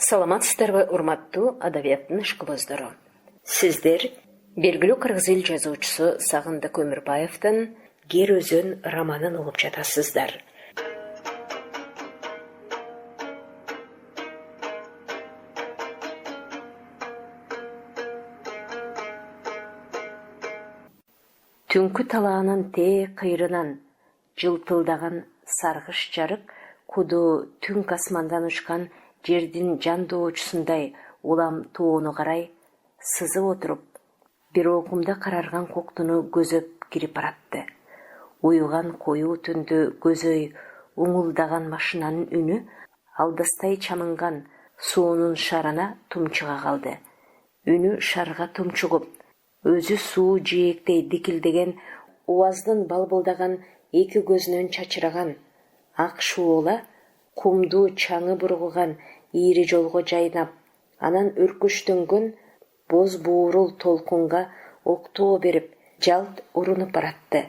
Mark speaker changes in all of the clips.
Speaker 1: Саламатсыздарбы, урматтуу адабияттын ишкыбыздары. Сиздер белгилүү кыргыз эл жазуучусу Сагындык Өмүрбаевдин Кер өзөн романын угуп жатасыздар. Түнкү талаанын тээ кыйрынан жылтылдаган саргыш жарык куду түнк асмандан учкан жердин жандоочусундай улам тоону карай сызып отуруп, бир окумда карарган коктуну көзөп кирип баратты. Уюган коюу түндө көзөй уңулдаган машинанын үнү алдастай чамынган суунун шарына тумчуга калды. Үнү шарга тумчугуп, өзү суу жээктей дикилдеген убаздын балбылдаган эки көзүнөн чачыраган ак шуула кумду чаңы бургуган ийри жолго жайнап, анан өркөштөнгөн боз буурул толкунга октоо берип, жалт урунуп баратты.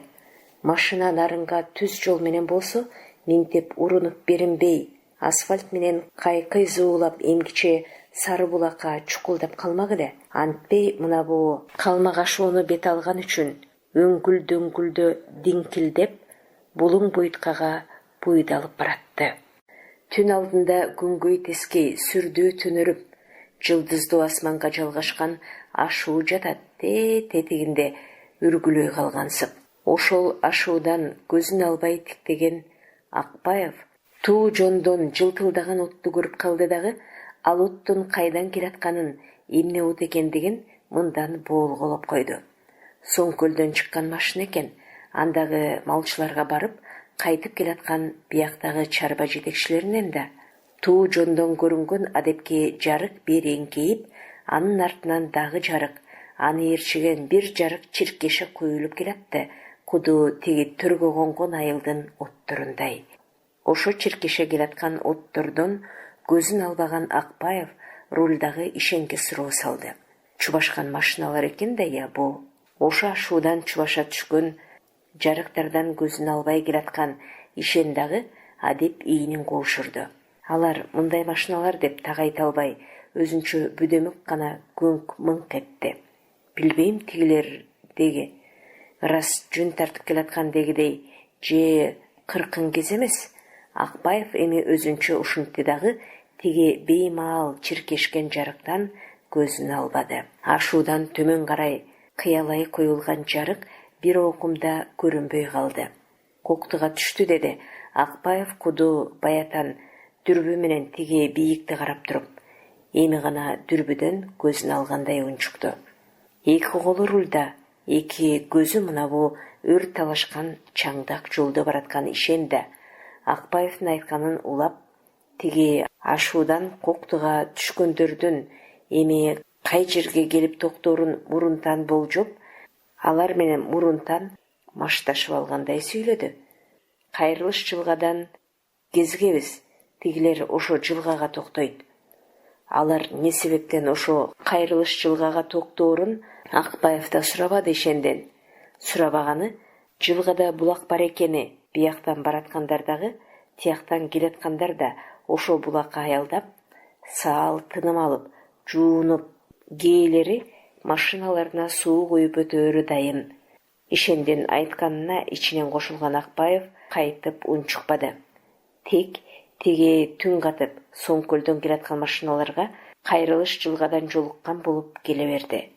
Speaker 1: Машина нарынга түз жол менен болсо, минтип урунуп беринбей, асфальт менен кайкый зуулап эмгиче сары булакка чукулдап калмак эле. Антпей мына буу калмак ашууну бет алган үчүн өңкүл-дөңкүлдө диңкилдеп, булуң буйткага буйдалып баратты. Түн алдында күнгөй тескей сүрдүү түнөрүп, жылдыздуу асманга жалгашкан ашуу жатат тетигинде үргүлөй калгансып. Ошол ашуудан көзүн албай тиктеген Акбаев туу жондон жылтылдаган отту көрүп калды дагы, ал оттун кайдан келатканын, эмне от экендигин мындан боолголоп койду. Соң көлдөн чыккан машина экен. Андагы малчыларга барып, кайтып келаткан бияктагы чарба жетекчилеринен да туу жондон көрүнгөн адепке жарык бери эңкейип, анын артынан дагы жарык, аны ээрчиген бир жарык чиркеше коюлуп келатты, куду тиги төргө конгон айылдын отторундай. Ошо чиркеше келаткан оттордон көзүн албаган Акбаев рулдагы ишенге суроо салды. Чубашкан машиналар экен да я бу. Ошо ашуудан чубаша түшкөн жарыктардан көзүн албай келаткан ишен дагы адеп ийинин коушурду. Алар мындай машиналар деп так айта албай, өзүнчө бүдөмүк гана көңк-мыңк этти. Билбейм тигилер деги ырас жүн тартып келаткан дегидей же кыркын кез эмес. Акбаев эми өзүнчө ушинтти дагы тиги беймаал чиркешкен жарыктан көзүн албады. Ашуудан төмөн карай кыялай коюлган жарык бир окумда көрүнбөй калды. Коктуга түштү деди Акбаев куду баятан дүрбү менен тиги бийикти карап туруп, эми гана дүрбүдөн көзүн алгандай унчукту. Эки колу рулда, эки көзү мына бу өр талашкан чаңдак жолдо бараткан ишен да Акбаевдин айтканын улап, тиги ашуудан коктуга түшкөндөрдүн эми кай жерге келип токторун мурунтан болжоп, алар менен мурунтан машташып алгандай сүйлөдү. Кайрылыш жылгадан кезигебиз, тигилер ошо жылгага токтойт. Алар не себептен ошо кайрылыш жылгага токтоорун Акбаев да сурабады ишенден. Сурабаганы жылгада булак бар экени, бияктан бараткандар дагы, тияктан келаткандар да ошо булакка аялдап, саал тыным алып, жуунуп, кээлери машиналарына суу куюп өтөөрү дайын. Ишендин айтканына ичинен кошулган Акбаев кайтып унчукпады. Тек тиги түн катып, соң көлдөн келаткан машиналарга кайрылыш жылгадан жолуккан болуп келе берди.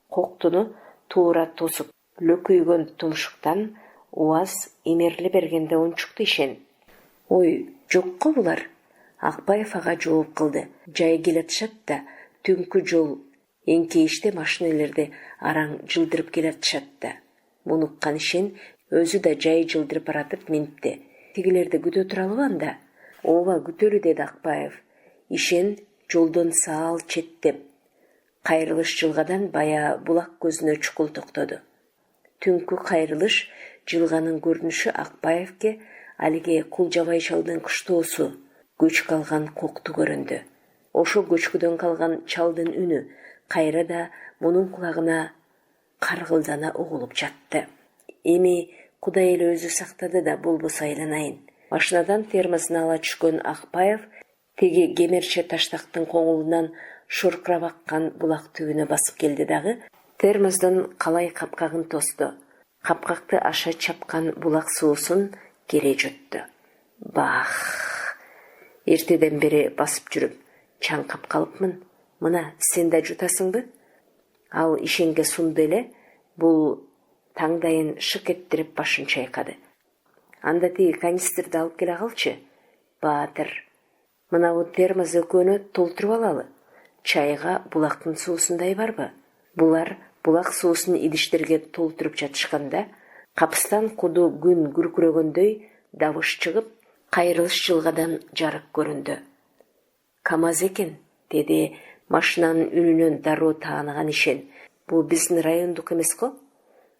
Speaker 1: Коктуну туура тосуп, лөкөйгөн тумшуктан убаз эмерли бергенде унчукту ишен. Ой, жокко булар? Акбаев ага жооп кылды. Жай келатышат да, түнкү жол эңкейиште машинелерди араң жылдырып келатышат да. Муну уккан ишен өзү да жай жылдырып баратып минтти. Тигилерди күтө туралыбы анда? Ооба, күтөлү, деди Акбаев. Ишен жолдон саал четтеп, кайрылыш жылгадан бая булак көзүнө чукул токтоду. Түнкү кайрылыш жылганын көрүнүшү Акбаевке алиге Кулжабай чалдын кыштоосу, көч калган кокту көрүндү. Ошо көчкүдөн калган чалдын үнү кайра да мунун кулагына каргылдана угулуп жатты. Эми Кудай эле өзү сактады да болбосо айланайын. Машинадан термосун ала түшкөн Акбаев Теги кемерче таштактын коңулунан шуркурап аккан булак түбүнө басып келди дагы термостон калай капкагын тосту. Капкакты аша чапкан булак суусун кере жөттү. Бах! Эртеден бери басып жүрүп, чаңкап калыпмын. Мына сен да жутасыңбы? Ал ишенге сунду эле, бул таңдайын шык эттирип башын чайкады. Анда тиги канистрди алып келе калчы. Баатыр. Мынабу термос экөөнө толтуруп алалы. Чайга булактын суусундай барбы? Булар булак суусун идиштерге толтуруп жатышканда, капыстан куду күн күркүрөгөндөй добуш чыгып, кайрылыш жылгадан жарык көрүндү. КамАЗ экен, деди машинанын үнүнөн дароо тааныган ишен. Бул биздин райондук эмес го?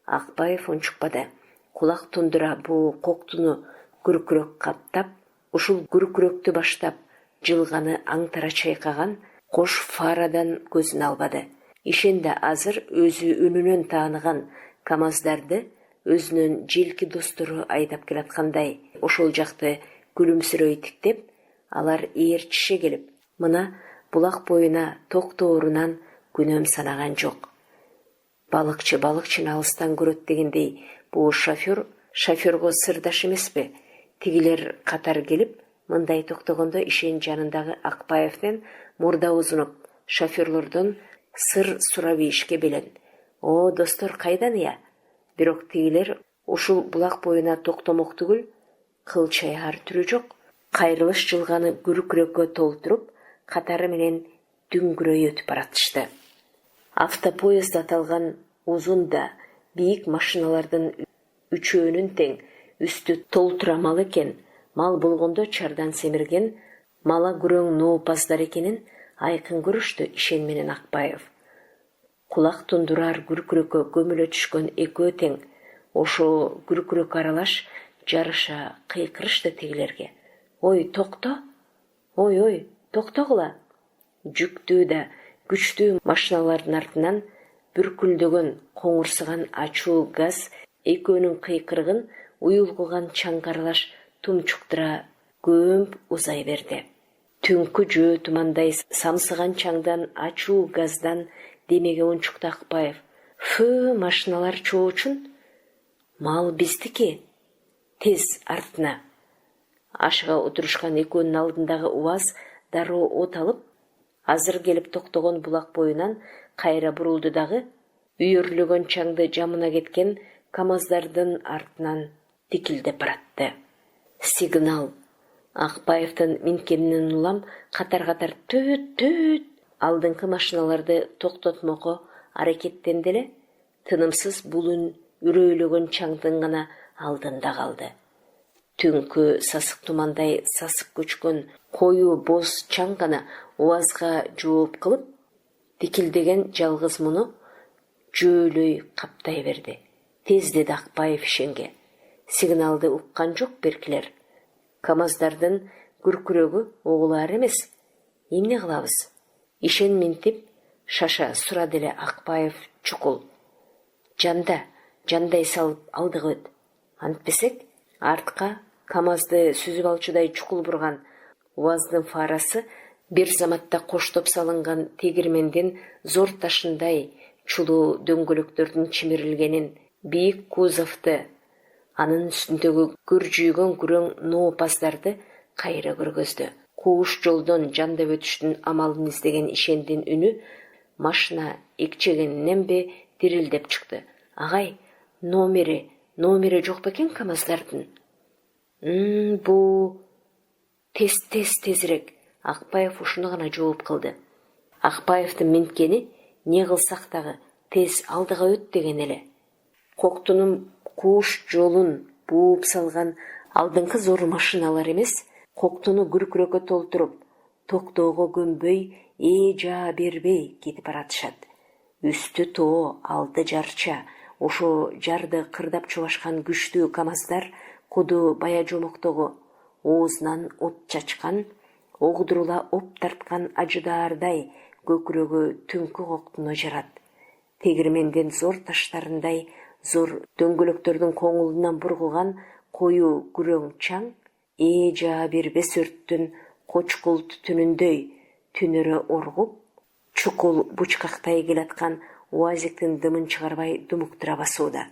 Speaker 1: Акбаев унчукпады. Кулак тундура бул коктуну күркүрөк каптап, ушул күркүрөктү баштап жылганы аңтара чайкаган кош фарадан көзүн албады. Ишенде азыр өзү үнүнөн тааныган КамАЗдарды өзүнүн желки достору айдап келаткандай, ошол жакты күлүмсүрөй тиктеп, алар ээрчише келип, мына булак боюна токтоорунан күнөм санаган жок. Балыкчын алыстан көрөт дегендей, бул шофёрго сырдаш эмеспи? Тигилер катар келип, мындай токтогондо ишен жанындагы Акбаевден мурда узунуп, шофёрлордон сыр сурап ийишке белен. О, достор, кайдан я? Бирок тигилер ушул булак боюна токтомок түгүл, кыл чайгар түрү жок. Кайрылыш жылганы күркүрөккө толтуруп, катары менен дүңгүрөй өтүп баратышты. Автопоезд аталган узун да бийик машиналардын үчөөнүн тең үстү толтурамал экен, мал болгондо чардан семирген мала күрөң ноопаздар экенин айкын көрүштү ишен менен Акбаев. Кулак тундурар күркүрөккө көмүлө түшкөн экөө тең, ошо күркүрөк аралаш жарыша кыйкырышты тигилерге. Ой, токто! Ой, токтогула! Жүктүү да күчтүү машиналардын артынан бүркүлдөгөн коңурсуган ачуу газ экөөнүн кыйкырыгын уюлгуган чаңга аралаш тумчуктура көмп узай берди. Түнкү жөө тумандай самсыган чаңдан, ачуу газдан демеге унчукту Акбаев. Фу, машиналар чоочун. Мал биздики. Тез артына. Ашыга отурушкан экөөнүн алдындагы УАЗ дароо от алып, азыр келип токтогон булак боюнан кайра бурулду дагы, үйөрлөгөн чаңды жамына кеткен КамАЗдардын артынан тикилдеп баратты. Сигнал. Акбаевдин минкенинен улам катар-катар төт алдыңкы машиналарды токтотмокко аракеттенди эле, тынымсыз булун үрөйлөгөн чаңдын гана алдында калды. Түнкү сасык тумандай сасык көчкөн коюу боз чаң гана УАЗга жооп кылып, тикилдеген жалгыз муну жөөлөй каптай берди. Тез, деди Акбаев ишенге. Сигналды уккан жок беркилер. КамАЗдардын күркүрөгү оголар эмес. Эмне кылабыз? Ишен минтип, шаша сурады эле Акбаев чукул. Жандай салып алдыга өт. Антпесек, артка КамАЗды сүзүп алчудай чукул бурган УАЗдын фарасы бир заматта коштоп салынган тегирмендин зор ташындай чулуу дөңгөлөктөрдүн чимирилгенин, бийик кузовду, анын үстүндөгү күржүйгөн күрөң ноопаздарды кайра көргөздү. Кууш жолдон жандап өтүштүн амалын издеген ишендин үнү машина экчегениненби дирилдеп чыкты. Агай, номери жок бекен КамАЗдардын? Бу тезирээк. Акбаев ушуну гана жооп кылды. Акбаевдин минткени не кылсак дагы тез алдыга өт деген эле. Коктунун кууш жолун бууп салган алдыңкы зор машиналар эмес, коктуну күркүрөккө толтуруп, токтоого көнбөй, жаа бербей кетип баратышат. Үстү тоо, алды жарча, ошо жарды кырдап чубашкан күчтүү КамАЗдар куду бая жомоктогу оозунан от чачкан, огдурула оп тарткан ажыдаардай көкүрөгү түнкү коктуну жарат. Тегирмендин зор таштарындай зор дөңгөлөктөрдүн коңулунан бургуган коюу күрөң чаң жаа бербес өрттүн кочкул түтүнүндөй түнөрө оргуп, чукул бучкактай келаткан УАЗиктин дымын чыгарбай думуктура басууда.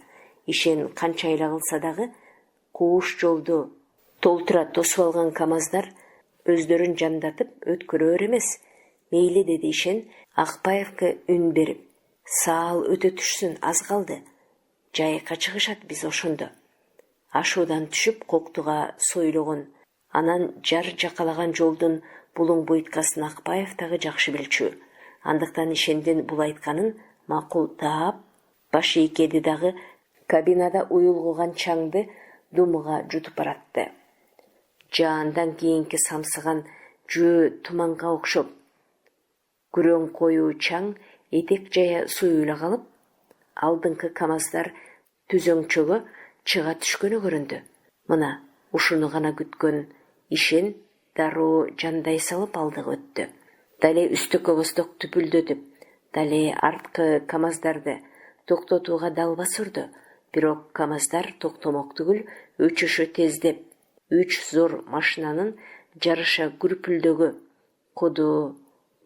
Speaker 1: Ишен канча айла кылса дагы кууш жолду толтура тосуп алган КамАЗдар өздөрүн жандатып өткөрөр эмес. Мейли, деди Ишен Акпаевке үн берип. Саал өтө түшсүн, аз калды. Жайыкка чыгышат, биз ошондо. Ашуудан түшүп Коктуга сойлогон, анан жар жакалаган жолдун булуң буйткасын Акпаев дагы жакшы билчү. Андыктан Ишендин бул айтканын макул таап, баш ийкеди дагы кабинада уюлгуган чаңды думуга жутуп баратты. Жаандан кийинки самсыган жөө туманга окшоп, күрөң коюу чаң этек жая суюла калып, алдыңкы КамАЗдар түзөңчөгө чыга түшкөнү көрүндү. Мына ушуну гана күткөн Ишен дароо жандай салып алдыга өттү. Дале үстөккө босток түпүлдөтүп, дале арткы КамАЗдарды токтотууга далбас урду. Бирок КамАЗдар токтомок түгүл, өчүшө тездеп, 3 зор машинанын жарыша күрпүлдөгү коду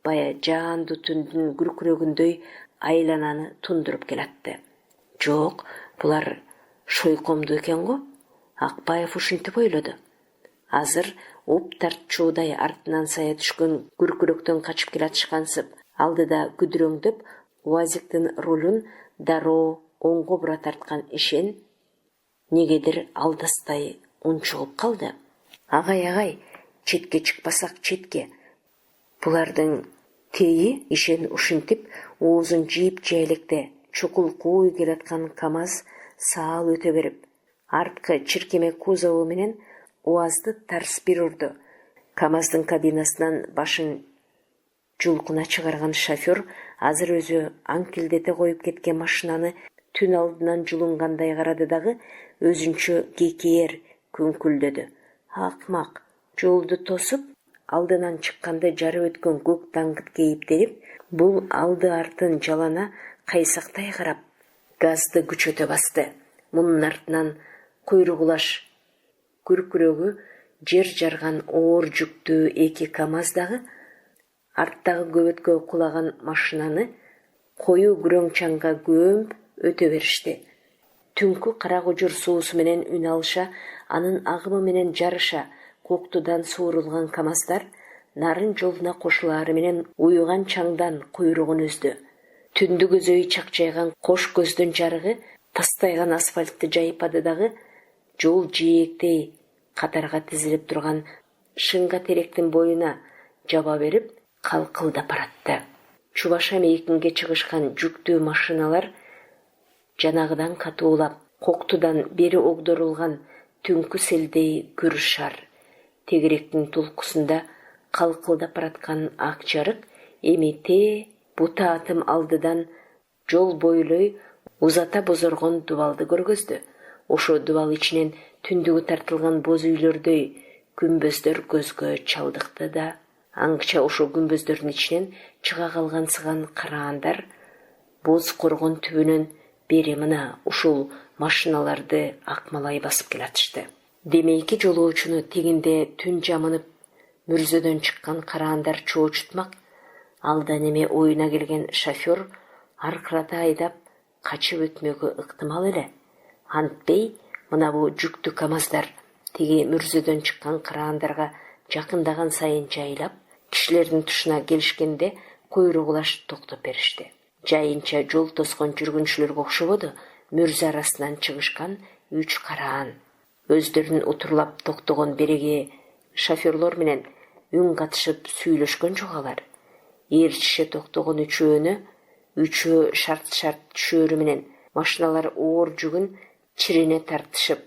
Speaker 1: бая жаандуу түндүн күркүрөгүндөй айлананы тундуруп келатты. Жок, булар шойкомду экен го. Акпаев ушинтип ойлоду. Азыр оп тартчуудай артынан сая түшкөн күркүрөктөн качып келатышкансып, алдыда күдүрөңдөп УАЗиктин рулун дароо оңго бура тарткан Ишен негедир алдастай унчугуп калды. Агай, четке чыкпасак четке. Булардын теги, Ишен ушинтип оозун жийип жайлекте чукул кууй келаткан КамАЗ саал өтө берип, арткы чиркеме кузову менен УАЗды тарс бир урду. КамАздын кабинасынан башын жулкуна чыгарган шофер азыр өзү аңкилдете коюп кеткен машинаны түн алдынан жулунгандай карады дагы өзүнчө кекээр күңкүлдөдү. Акмак, жолду тосуп, алдынан чыкканды жарып өткөн көк таңгыт кейиптенип, бул алды артын жалана кайсактай карап, газды күчөтө басты. Мунун артынан куйругулаш күркүрөгү жер жарган оор жүктүү 2 КамАЗ дагы арттагы көбөткө кулаган машинаны коюу күрөң чаңга көмүп өтө беришти. Түнкү кара кожур суусу менен үн алыша, анын агымы менен жарыша Коктудан суурулган КамАЗдар нарын жолуна кошулаары менен уюган чаңдан куйругун үздү. Түндү көзөй чакчайган кош көздүн жарыгы тастайган асфальтты жайпады дагы жол жээктей катарга тизилип турган шынга теректин боюна жаба берип калкылдап баратты. Чубаша мейкинге чыгышкан жүктүү машиналар жанагыдан катуулап, Коктудан бери огдорулган түнкү селдей күр шар. Тегеректин тулкусунда калкылдап бараткан ак жарык эми бута атым алдыдан жол бойлой узата бозоргон дубалды көргөздү. Ошо дубал ичинен түндүгү тартылган боз үйлөрдөй күмбөздөр көзгө чалдыкты да, аңча ошо күмбөздөрдүн ичинен чыга калгансыган караандар боз коргон түбүнөн бери мына ушул машиналарды акмалай басып келатышты. Демейки жолоочуну тегинде түн жамынып мүрзөдөн чыккан караандар чоочутмак. Алда неме оюна келген шофер аркырата айдап качып өтмөгү ыктымал эле. Антпей мына бу жүктүү КамАЗдар теги мүрзөдөн чыккан караандарга жакындаган сайын жайлап, кишилердин тушуна келишкенде куйругулаш токтоп беришти. Жайынча жол тоскон жүргүнчүлөргө окшободу, мүрзө арасынан чыгышкан 3 караан. Өздөрүн утурлап токтогон береги шоферлор менен үн катышып сүйлөшкөн жок алар. Ээрчише токтогон үчөө шарт түшөөрү менен машиналар оор жүгүн чирине тартышып,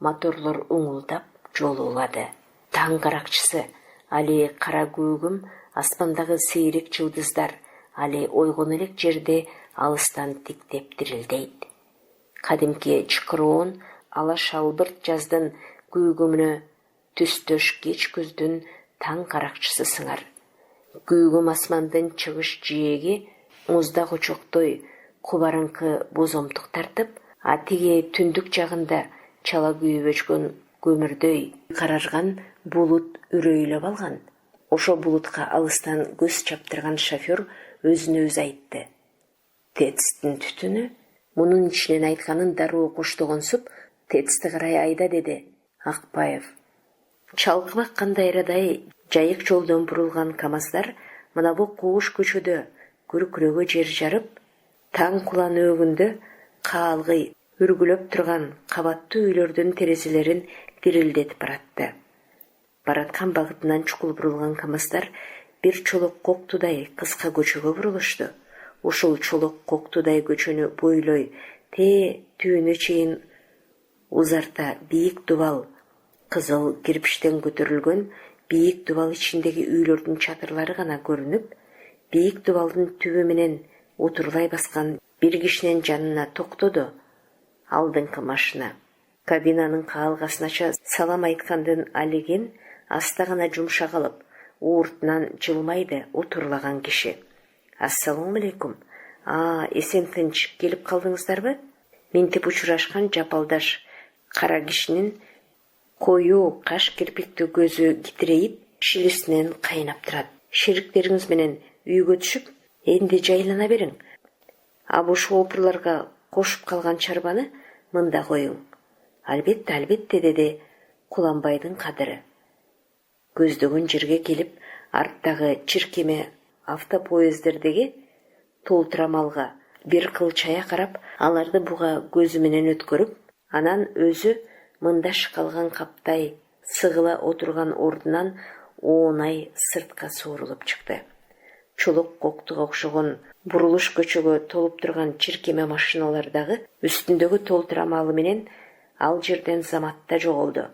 Speaker 1: моторлор уңулдап жол улады. Таң каракчысы, али кара көгүм, аспандагы сейрек жылдыздар, али ойгон элек жерде алыстан тиктеп дирилдейт. Кадимки чыкыроон ала шалбырт жаздын күйгүмүнө түстөш кеч күздүн таң каракчысы сыңар. Күйгүм асмандын чыгыш жээги музда кочоктой кубарыңкы бозомтук тартып, а тиги түндүк жагында чала күйүп өчкөн көмүрдөй карарган булут үрөйлөп алган. Ошо булутка алыстан көз чаптырган шофер өзүнө өзү айтты. Тецтин түтүнү? Мунун ичинен айтканын дароо коштогонсуп, Тецти карай айда, деди Акбаев. Чалкыбак кандайрадай жайык жолдон бурулган КамАЗдар мына бу кууш көчөдө күркүрөгө жер жарып, таң кулан өгүндө каалгый үргүлөп турган кабаттуу үйлөрдүн терезелерин дирилдетип баратты. Бараткан багытынан чукул бурулган КамАЗдар бир чолок коктудай кыска көчөгө бурулушту. Ушул чолок коктудай көчөнү бойлой түбүнө чейин узарта бийик дубал, кызыл кирпиштен көтөрүлгөн бийик дубал ичиндеги үйлөрдүн чатырлары гана көрүнүп, бийик дубалдын түбү менен отурлай баскан бир кишинин жанына токтоду алдыңкы машина. Кабинанын каалгасынача салам айткандын алиген аста гана жумшак алып, ууртунан жылмайды отурлаган киши. Ассаламу алейкум. Эсен тынч келип калдыңыздарбы? Ментип учурашкан жапалдаш кара кишинин коюу каш кирпиктүү көзү китирейип, шилисинен кайнап турат. Шериктериңиз менен үйгө түшүп, энди жайлана бериң. Абу шоопурларга кошуп калган чарбаны мында коюң. Албетте, деди Куланбайдын кадыры. Көздөгөн жерге келип, арттагы чиркеме автопоездердеги толтурамалга бир кылчая карап, аларды буга көзү менен өткөрүп, анан өзү мындаш калган каптай сыгыла отурган ордунан оонай сыртка суурулуп чыкты. Чолок коктуга окшогон бурулуш көчөгө толуп турган чиркеме машиналардагы үстүндөгү толтурамалы менен ал жерден заматта жоголду.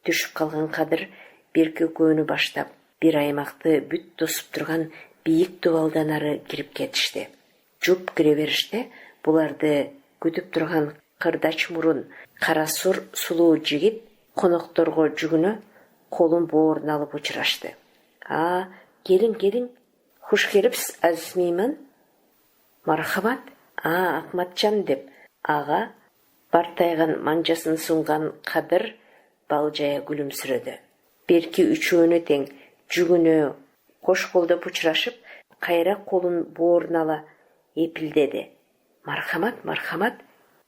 Speaker 1: Түшүп калган кадыр берки көөнү баштап, бир аймакты бүт тосуп турган бийик дубалдан ары кирип кетишти. Жуп кире бериште буларды күтүп турган кырдач мурун, кара сур сулуу жигит конокторго жүгүнө колун бооруна алып учурашты. Келиң, хуш келипсиз, азиз мейман. Мархабат, Акматжан, деп ага бартайган манжасын сунган кадыр балжая күлүмсүрөдү. Берки үчөөнө тең жүгүнө кош колдоп учурашып, кайра колун бооруна ала эпилдеди. Мархамат,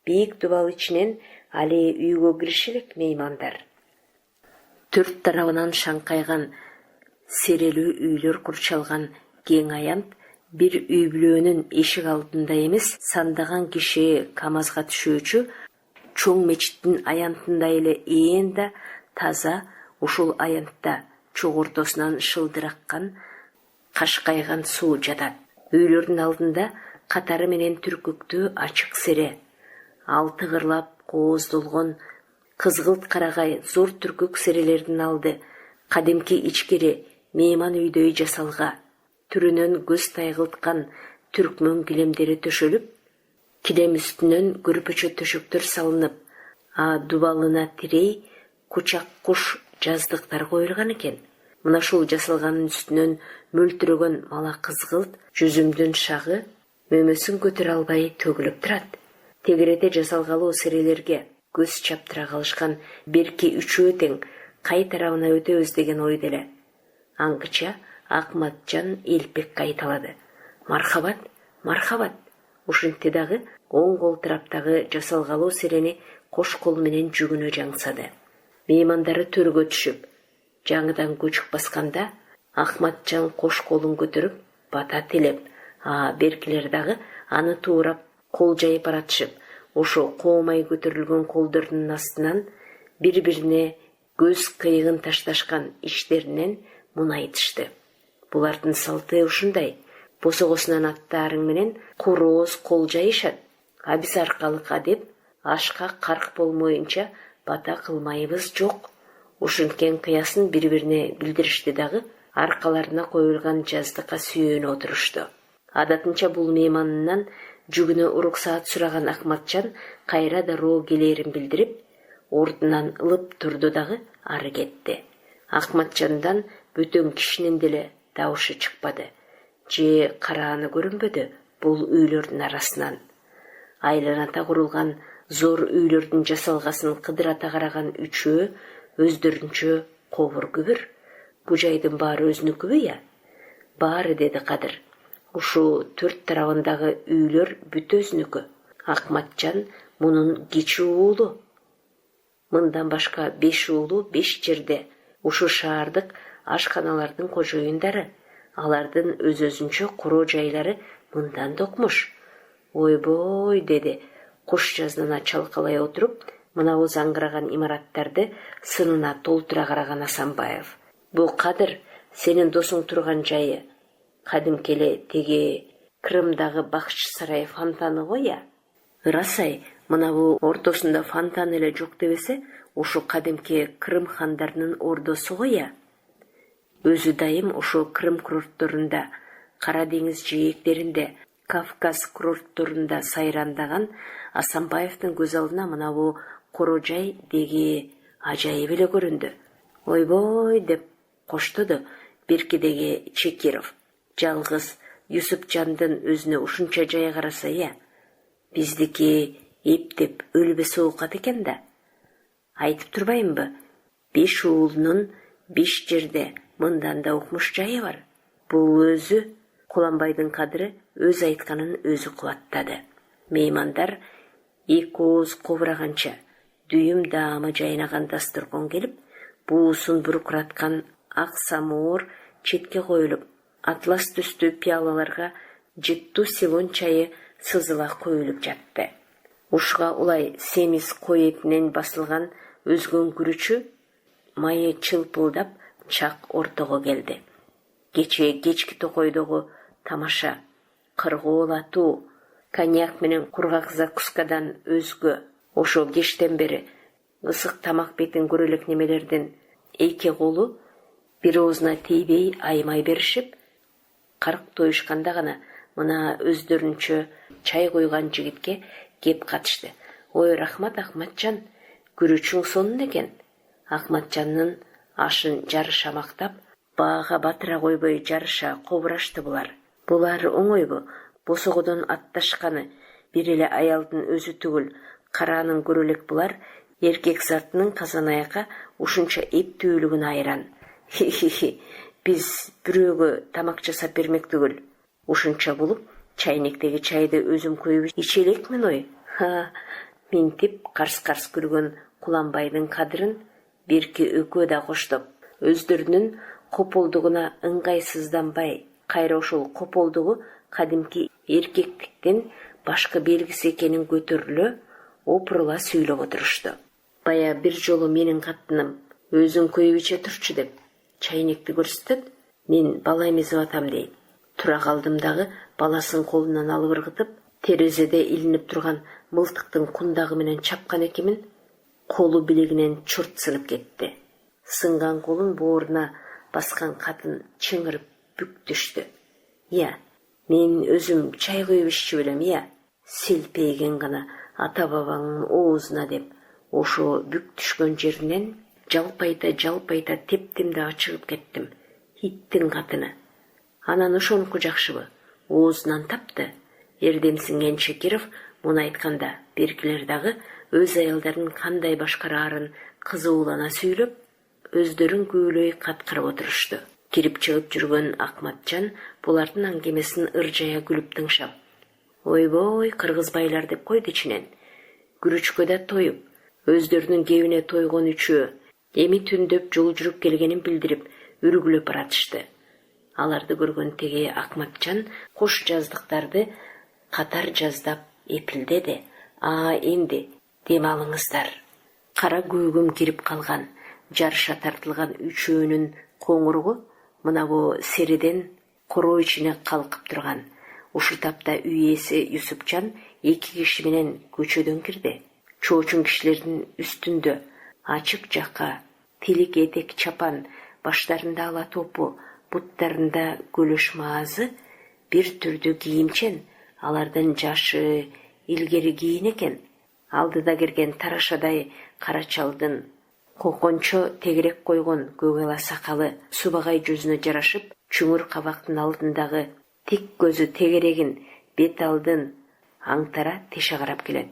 Speaker 1: бийик дубал ичинен али үйгө кириши элек меймандар. Төрт тарабынан шаңкайган серелүү үйлөр курчалган кең аянт бир үй бүлөөнүн эшик алдында эмес, сандаган киши КамАЗга түшүүчү чоң мечиттин аянтында эле ээн да таза ушул аянтта чогортосунан шылдыр аккан кашкайган суу жатат. Үйлөрдүн алдында катары менен түркүктүү ачык сере, алты кырлап кооздолгон кызгылт карагай зор түркүк серелердин алды кадимки ичкери мейман үйдөй жасалга, түрүнөн көз тайгылткан түркмөн килемдери төшөлүп, килем үстүнөн көрпөчө төшөктөр салынып, дубалына тирей кучак куш жаздыктар коюлган экен. Мына ушул жасалганын үстүнөн мөлтүрөгөн мала кызгылт жүзүмдүн шагы мөмөсүн көтөрө албай төгүлүп турат. Тегерете жасалгалуу серелерге көз чаптыра калышкан берки үчөө тең кай тарабына өтөбүз деген ойдо эле. Аңгыча Акматжан элпек кайталады. Мархабат. Ушинтти дагы оң кол тараптагы жасалгалуу серени кош кол менен жүгүнө жаңсады. Меймандары төргө түшүп, жаңыдан көчүк басканда Акматжан кош колун көтөрүп, бата тилеп, беркилер дагы аны туурап кол жайып баратышып, ошо коомай көтөрүлгөн колдордун астынан бири-бирине көз кыйыгын ташташкан иштеринен муну айтышты. Булардын салты ушундай. Босогосунан аттарың менен курооз кол жайышат. Биз аркалык адеп ашка карк болмоюнча бата кылмайбыз жок. Ушинткен кыясын бири-бирине билдиришти дагы аркаларына коюлган жаздыкка сүйөнүп отурушту. Адатынча бул мейманынан жүгүнө уруксаат сураган Акматжан кайра дароо келээрин билдирип, ордунан ылып турду дагы ары кетти. Акматжандан бөтөн кишинин деле табышы чыкпады. Же карааны көрүнбөдү бул үйлөрдүн арасынан. Айланата курулган зор үйлөрдүн жасалгасын кыдырата караган үчөө өздөрүнчө Кобур күбүр. Бу жайдын баары өзүнүкүбү я? Баары, деди Кадыр. Ушу төрт тарабындагы үйлөр бүт өзүнүкү. Акматжан мунун кичи уулу. Мындан башка 5 уулу 5 жерде. Ушу шаардык ашканалардын кожоюндары. Алардын өз-өзүнчө куроо жайлары мындан докмуш. Ойбой, деди. Куш жазнана чалкалай отуруп, мынабу заңгыраган имараттарды сынына толтура караган Асанбаев. Бу Кадыр, сенин досуң турган жайы. Кадимки эле теги Крымдагы Бакчы сарай фонтаны го я? Ырасай, мынабу ортосунда фонтан эле жок дебесе, ушу кадимки Крым хандарынын ордосу го я? Өзү дайым ушу Крым курортторунда, Кара деңиз жээктеринде, Кавказ курортторунда сайрандаган Асанбаевдин көз алдына мынабу коро жай деги ажайып эле көрүндү. Ойбой, деп коштоду Беркидеги Чекиров. Жалгыз Юсупжандын өзүнө ушунча жай караса я? Биздики эптеп өлбө соокат экен да. Айтып турбаймынбы? 5 уулунун 5 жерде мындан да укмуш жайы бар. Бул өзү Куланбайдын Кадыры өз айтканын өзү кубаттады. Меймандар эки ооз кобураганча дүйүм даамы жайнаган дасторкон келип, буусун буркураткан ак самоор четке коюлуп, атлас түстүү пиалаларга жыттуу Севон чайы сызыла коюлуп жатты. Ушуга улай семиз кой этинен басылган өзгөн күрүчү майы чылпылдап чак ортого келди. Кечки токойдогу тамаша, кыргоолатуу, коньяк менен кургак закускадан өзгө, ошо кештен бери ысык тамак бетин көрө элек немелердин эки колу бир оозуна тийбей аймай беришип, карк тоюшканда гана мына өздөрүнчө чай койган жигитке кеп катышты. Ой, рахмат Акматжан, күрүчүң сонун экен. Акматжандын ашын жарыша мактап, баага батыра койбой жарыша кобурашты булар. Булар оңойбу? Босогодон атташканы бир эле аялдын өзү түгүл, караанын көрө элек булар эркек затынын казанаяка ушунча эптүүлүгүн айран. Хи-хи-хи, биз бирөөгө тамак жасап бермек түгүл. Ушунча болуп, чайнектеги чайды өзүм коюп иче элекмин ой. Минтип карс-карс күлгөн Куланбайдын Кадырын Берки экөө да коштоп, өздөрүнүн кополдугуна ыңгайсызданбай, кайра ошол кополдугу кадимки эркектиктин башкы белгиси экенин көтөрүлө, опурула сүйлөп отурушту. Бая бир жолу менин катыным өзүң коюп иче турчу деп чайнекти көрсөтөт, мен бала эмизип атам дейт. Тура калдым дагы баласын колунан алып ыргытып, терезеде илинип турган мылтыктын кундагы менен чапкан экимин, колу билегинен чурт сынып кетти. Сынган колун бооруна баскан катын чыңырып бүк түштү. Я, мен өзүм чай коюп иччү белем, я, селпейген гана ата бабаңдын оозуна деп, ошо бүк түшкөн жеринен жалпайта тептим дагы чыгып кеттим. Иттин катыны. Анан ошонуку жакшыбы? Оозунан тапты. Эрдемсинген Чекиров муну айтканда, беркилер дагы өз аялдарын кандай башкараарын кызуулана сүйлөп, өздөрүн күбөлөй каткырып отурушту. Кирип чыгып жүргөн Акматжан булардын аңгемесин ыржая күлүп тыңшап, ойбой, кыргыз байлар деп койду ичинен. Күрүчкө да тоюп, өздөрүнүн кебине тойгон үчөө эми түндөп жол жүрүп келгенин билдирип, үргүлөп баратышты. Аларды көргөн теге Акматжан кош жаздыктарды катар жаздап эпилдеди. Эмди дем алыңыздар. Кара көгүм кирип калган, жарыша тартылган үчөөнүн коңургу мынабу сериден короо ичине калкып турган. Ушул тапта үй ээси Юсупжан 2 киши менен көчөдөн кирди. Чоочун кишилердин үстүндө ачык жака тилик этек чапан, баштарында ала топу, буттарында көлөш маазы, бир түрдүү кийимчен, алардын жашы илгери кийин экен. Алдыда кирген тарашадай кара чалдын кокончо тегерек койгон көгала сакалы субагай жүзүнө жарашып, чүңүр кабактын алдындагы тик көзү тегерегин бет алдын аңтара теше карап келет.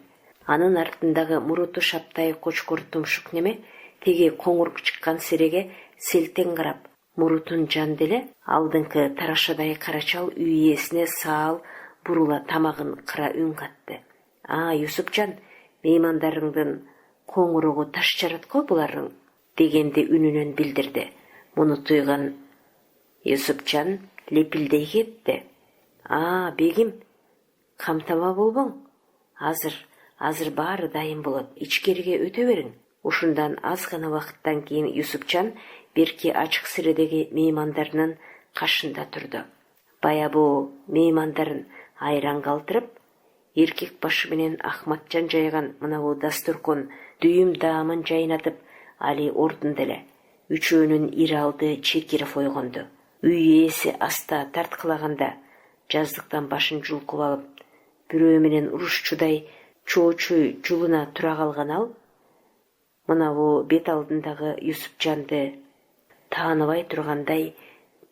Speaker 1: Анын артындагы муруту шаптай кочкор тумшук неме теги коңур чыккан сереге селтең карап, мурутун жанды эле алдыңкы тарашадай карачал үй ээсине саал бурула тамагын кыра үн катты. Юсупжан, меймандарыңдын коңуругу таш жарат го буларың, дегенди үнүнөн билдирди. Муну туйган Юсупжан лепилдей кетти. Бегим, камтама болбоң. Азыр баары дайым болот. Ичкериге өтө бериң. Ушундан аз гана убакыттан кийин Юсупжан берки ачык сиредеги меймандарынын кашында турду. Баябу меймандарын айран калтырып, эркек башы менен Ахматжан жайган мынабу дастуркон дүйүм даамын жайнатып, али ордунда эле үчөөнүн ири алды Чекиров ойгонду. Үй ээси аста тарткылаганда жаздыктан башын жулкуп алып, бирөө менен урушчудай чоочуй жулуна тура калган ал, мынабу бет алдындагы Юсупжанды тааныбай тургандай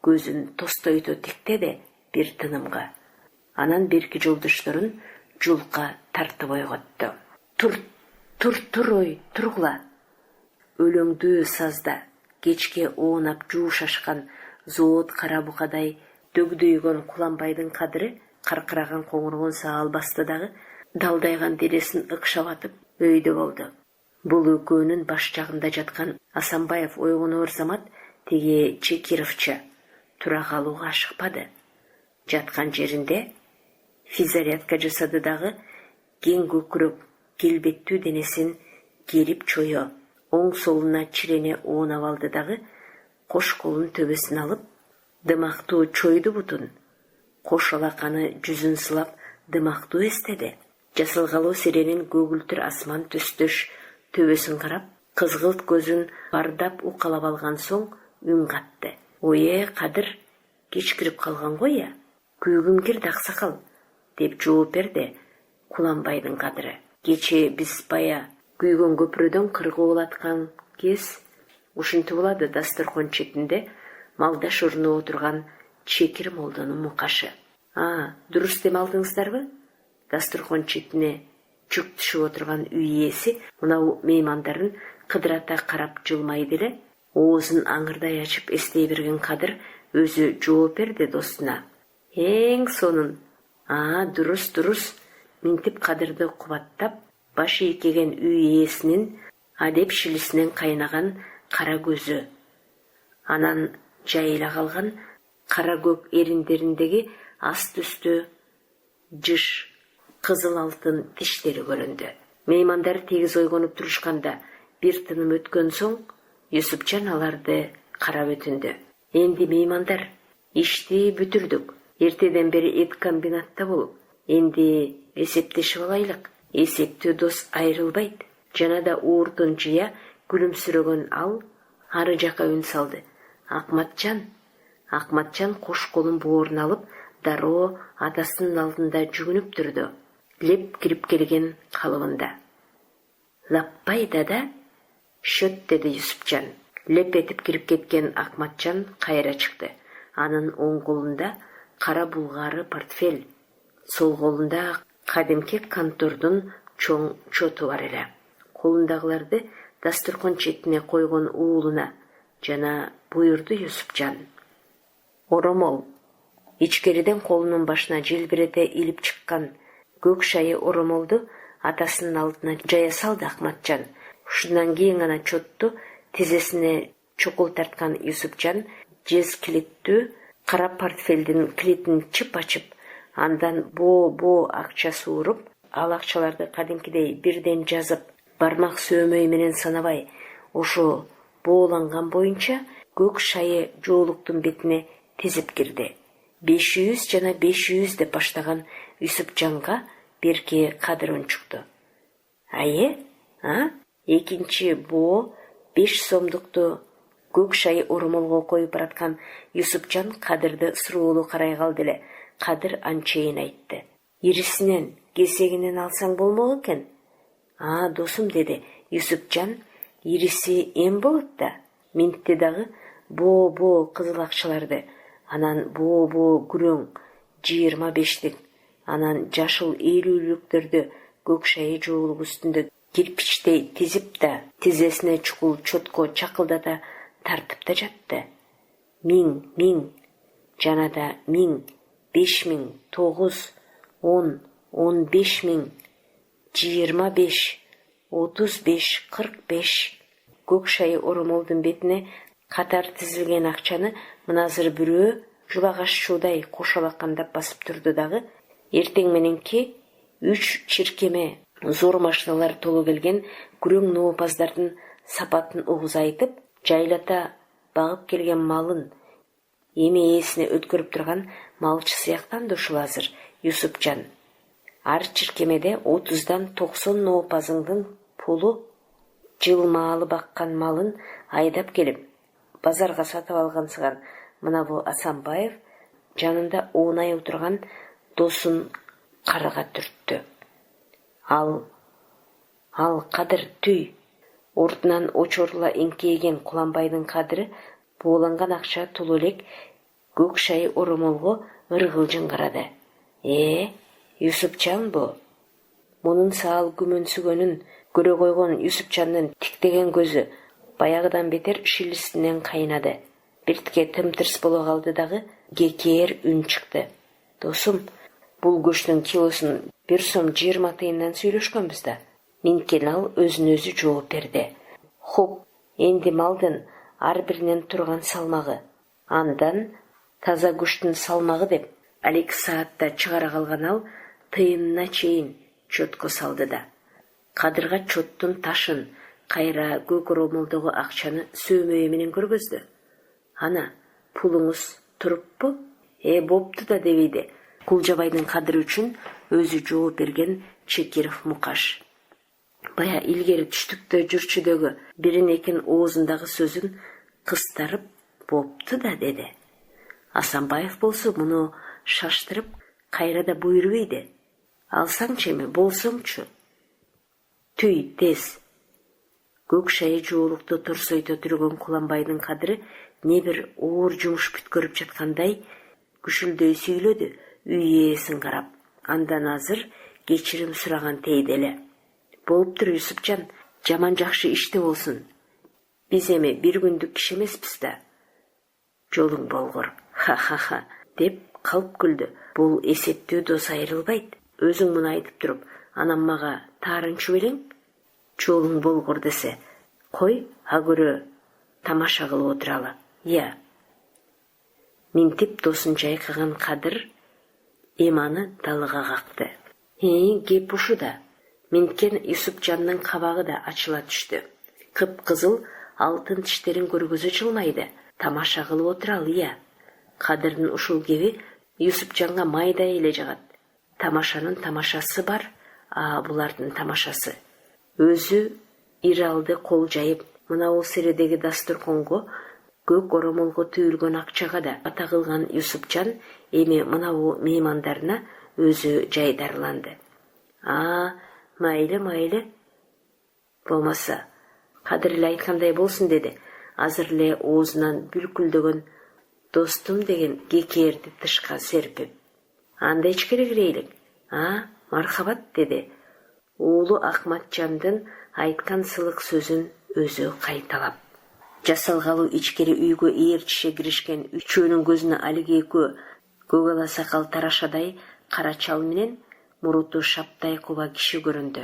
Speaker 1: көзүн тостойто тиктеди бир тынымга. Анан берки жолдошторун жулка тартып ойготту. Тур ой, тургула. Өлөңдүү сазда кечке оонап жуушашкан зоот кара букадай дөгдөйгөн Куланбайдын кадыры каркыраган коңургун саал басты дагы далдайган денесин ыкшап атып өйдө болду. Бул экөөнүн баш жагында жаткан Асанбаев ойгоноор замат теге Чекировча тура калууга ашыкпады. Жаткан жеринде физзарядка жасады дагы кең көкүрөк келбеттүү денесин керип чойо оң солуна чирене оонап алды дагы кош колун төбөсүн алып дымактуу чойду бутун, кош алаканы жүзүн сылап дымактуу эстеди. Жасылгалуу сиренин көгүлтүр асман түстөш төбөсүн карап, кызгылт көзүн бардап укалап алган соң үн катты. Кадыр, кечкирип калган го я? Күйгүм кирди аксакал, деп жооп берди Куланбайдын кадыры. Кече биз бая күйгөн көпүрөдөн кыргуу улаткан кез ушинтип улады дастуркон четинде малдаш орнуп отурган Чекир молдонун мукашы. Дурус дем алдыңыздарбы? Дастуркон четине чүк түшүп отурган үй ээси мынау меймандарын кыдырата карап жылмайды эле, оозун аңырдай ачып эстей берген кадыр өзү жооп берди достуна. Эң сонун. Дурус. Минтип кадырды кубаттап, баш ийкеген үй ээсинин адепшилисинен кайнаган кара көзү. Анан жайыла калган кара көк эриндериндеги аст үстү жыш кызыл алтын тиштери көрүндү. Меймандар тегиз ойгонуп турушканда бир тыным өткөн соң Юсупжан аларды карап өтүндү. Энди меймандар, ишти бүтүрдүк. Эртеден бери эт комбинатта болуп, энди эсептешип алайлык. Эсептүү дос айрылбайт. Жана да ууртун жыя күлүмсүрөгөн ал ары жака үн салды. Акматжан кош колун боорун алып, дароо атасынын алдында жүгүнүп турду. Леп кирип келген калыбында. Лаппай дада, шөт деди Юсупжан. Леп этип кирип кеткен Акматжан кайра чыкты. Анын оң колунда кара булгары портфель, сол колунда кадимки контордун чоң чоту бар эле. Колундагыларды дастуркон четине койгон уулуна жана буйрду Юсупжан. Оромол. Ичкериден колунун башына желбирете илип чыккан көк шайы оромолду атасынын алдына жая салды Акматжан. Ушундан кийин гана чотту тизесине чукул тарткан Юсупжан жез килиттүү кара портфелдин килитин чып ачып, андан боо акча сууруп, ал акчаларды кадимкидей бирден жазып, бармак сөөмөй менен санабай, ошо бооланган боюнча көк шайы жоолуктун бетине тизип кирди. 500 жана 500 деп баштаган Юсупжанга берки кадыр унчукту. Экинчи боо 5 сомдукту көк шай оромолго коюп бараткан Юсупжан кадырды суроолуу карай калды эле. Кадыр анчейин айтты. Ирисинен, кесегинен алсаң болмок экен. Досум, деди Юсупжан, ириси эм болот да. Минтти дагы боо кызыл акчаларды, анан боо күрөң 25-тик, анан жашыл 50-лүктөрдү көк шайы жоолук үстүндө кирпичтей тизип да, тизесине чукул чотко чакылдата тартып да жатты. 1000, жанада 1000, 5000, 9, 10, 15.000, 25, 35, 45. Көк шайы оромолдун бетине катар тизилген акчаны мыназыр бирөө жубагаш шуудай кошолаккандап басып турду дагы. Эртең мененки 3 чиркеме зор машиналар толу келген күрөң ноопаздардын сапатын угуз айтып, жайлата багып келген малын эми ээсине өткөрүп турган малчы сыяктанды ушул азыр Юсупжан. Ар чиркемеде 30-дан 90 ноопазыңдын пулу жылмаалы баккан малын айдап келип базарга сатып алгансыган мына бул Асанбаев жанында оонай отурган досун карага түрттү. Ал Кадыр түй. Ордунан очорула эңкейген Куланбайдын Кадыры бооланган акча толо элек көк шай оромолго ыргылжың карады. Юсупжан бу. Мунун саал күмөнсүгөнүн көрө койгон Юсупжандын тиктеген көзү баягыдан бетер шилисинен кайнады. Биртке тымтырс боло калды дагы кекээр үн чыкты. Досум, бул көчтүн килосун 1 сом 20 тыйындан сүйлөшкөнбүз да. Минткен ал өзүн өзү жооп берди. Хоп, энди малдын ар биринен турган салмагы. Андан таза көчтүн салмагы деп алек саатта чыгара калган ал тыйынына чейин чөткө салды да. Кадырга чоттун ташын, кайра көк оромолдогу акчаны сөөмөйү менен көргөздү. Ана, пулуңуз туруппу? Бопту да дебейди. Кулжабайдын Кадыры үчүн өзү жооп берген Чекиров Мукаш. Бая илгери түштүктө жүрчүдөгү бирин экин оозундагы сөзүн кыстарып бопту да деди. Асанбаев болсо муну шаштырып кайра да буйрубейди. Алсаңчы эми, болсоңчу. Түй, тез. Көк шайы жоолукта торсойто түргөн Куланбайдын Кадыры не бир оор жумуш бүткөрүп жаткандай күшүлдөй сүйлөдү, үй ээсин карап. Андан азыр кечирим сураган тейди эле. Болуптур Юсупжан, жаман жакшы иште болсун. Биз эми бир күндүк киши эмеспиз да. Жолуң болгор, ха-ха-ха, деп калп күлдү. Бул эсептүү дос айрылбайт. Өзүң муну айтып туруп, анан мага таарынчу белең? Жолуң болгор десе, кой, агөрө тамаша кылып отуралы. Минтип досун жайкаган Кадыр эманы далыга какты. Кеп ушуда. Минткен Юсупжандын кабагы да ачыла түштү. Кып-кызыл алтын тиштерин көргөзө жылмайды. Тамаша кылып отуралы, Кадырдын ушул кеби Юсупжанга майдай эле жагат. Тамашанын тамашасы бар, булардын тамашасы. Өзү иралды кол жайып, мына середеги дастурконго көк оромолго түйүлгөн акчага да ата кылган Юсупжан эми мына меймандарына өзү жайдарланды. Майлы. Болмаса, Кадыр эле айткандай болсун деди. Азыр эле оозунан бүлкүлдөгөн достум деген кекээрди тышка серпип. Анда ичкери кирейлик. Мархабат деди. Уулу Акматжандын айткан сылык сөзүн өзү кайталап. Жасалгалуу ичкери үйгө ээрчише киришкен үчөөнүн көзүнө алиги экөө көк ала сакал тарашадай кара чал менен муруту шаптай куба киши көрүндү.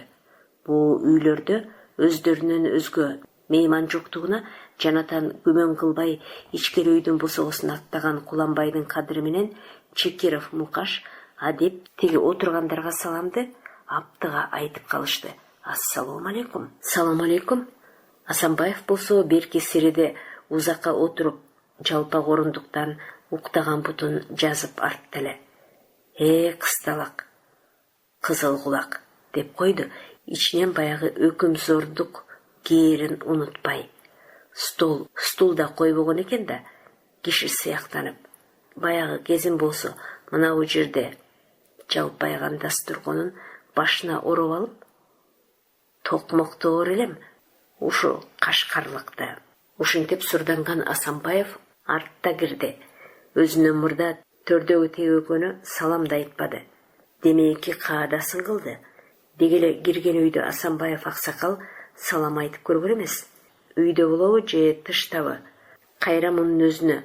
Speaker 1: Бул үйлөрдө өздөрүнөн өзгө мейман жоктугуна жанатан күмөн кылбай ичкери үйдүн босогосун аттаган Куланбайдын Кадыры менен Чекиров Мукаш адеп теги отургандарга саламды аптыга айтып калышты. Ассалому алейкум. Салам алейкум. Асанбаев болсо берки сиреде узакка отуруп жалпак орундуктан уктаган бутун жазып артты эле. Кысталак, кызыл кулак деп койду, ичинен баягы өкүмзордук кээрин унутпай. Стулда койбогон экен да, киши сыяктанып. Баягы кезим болсо мына бу жерде жалпайган дастурконун башына ороп алып, токмоктоор элем ушу кашкарлыкты. Ушинтип сурданган Асанбаев артта кирди. Өзүнөн мурда төрдөгү тегөкөнү салам да айтпады. Демейки каадасын кылды. Дегеле кирген үйдө Асанбаев аксакал салам айтып көргөн эмес. Үйдө болобу же тыштабы? кайра мунун өзүнө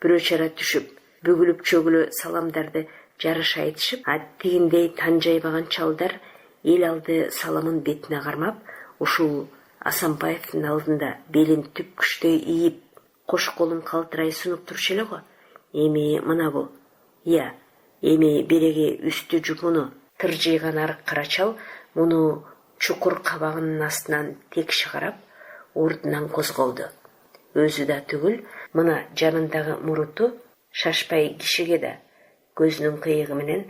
Speaker 1: бирөө чара түшүп, бүгүлүп чөгүлө саламдарды жарыша айтышып, аттигиндей танжайбаган чалдар эл алды саламын бетине кармап, ушул Асанбаевдин алдында белин түп күчтөй ийип, кош колун калтырай сунуп турчу эле го. Эми мына бул. Эми береги үстү жупуну тыржыйган арык карачал муну чукур кабагынын астынан текши карап, ордунан козголду. Өзү да түгүл, мына жанындагы муруту шашпай кишиге да көзүнүн кыйыгы менен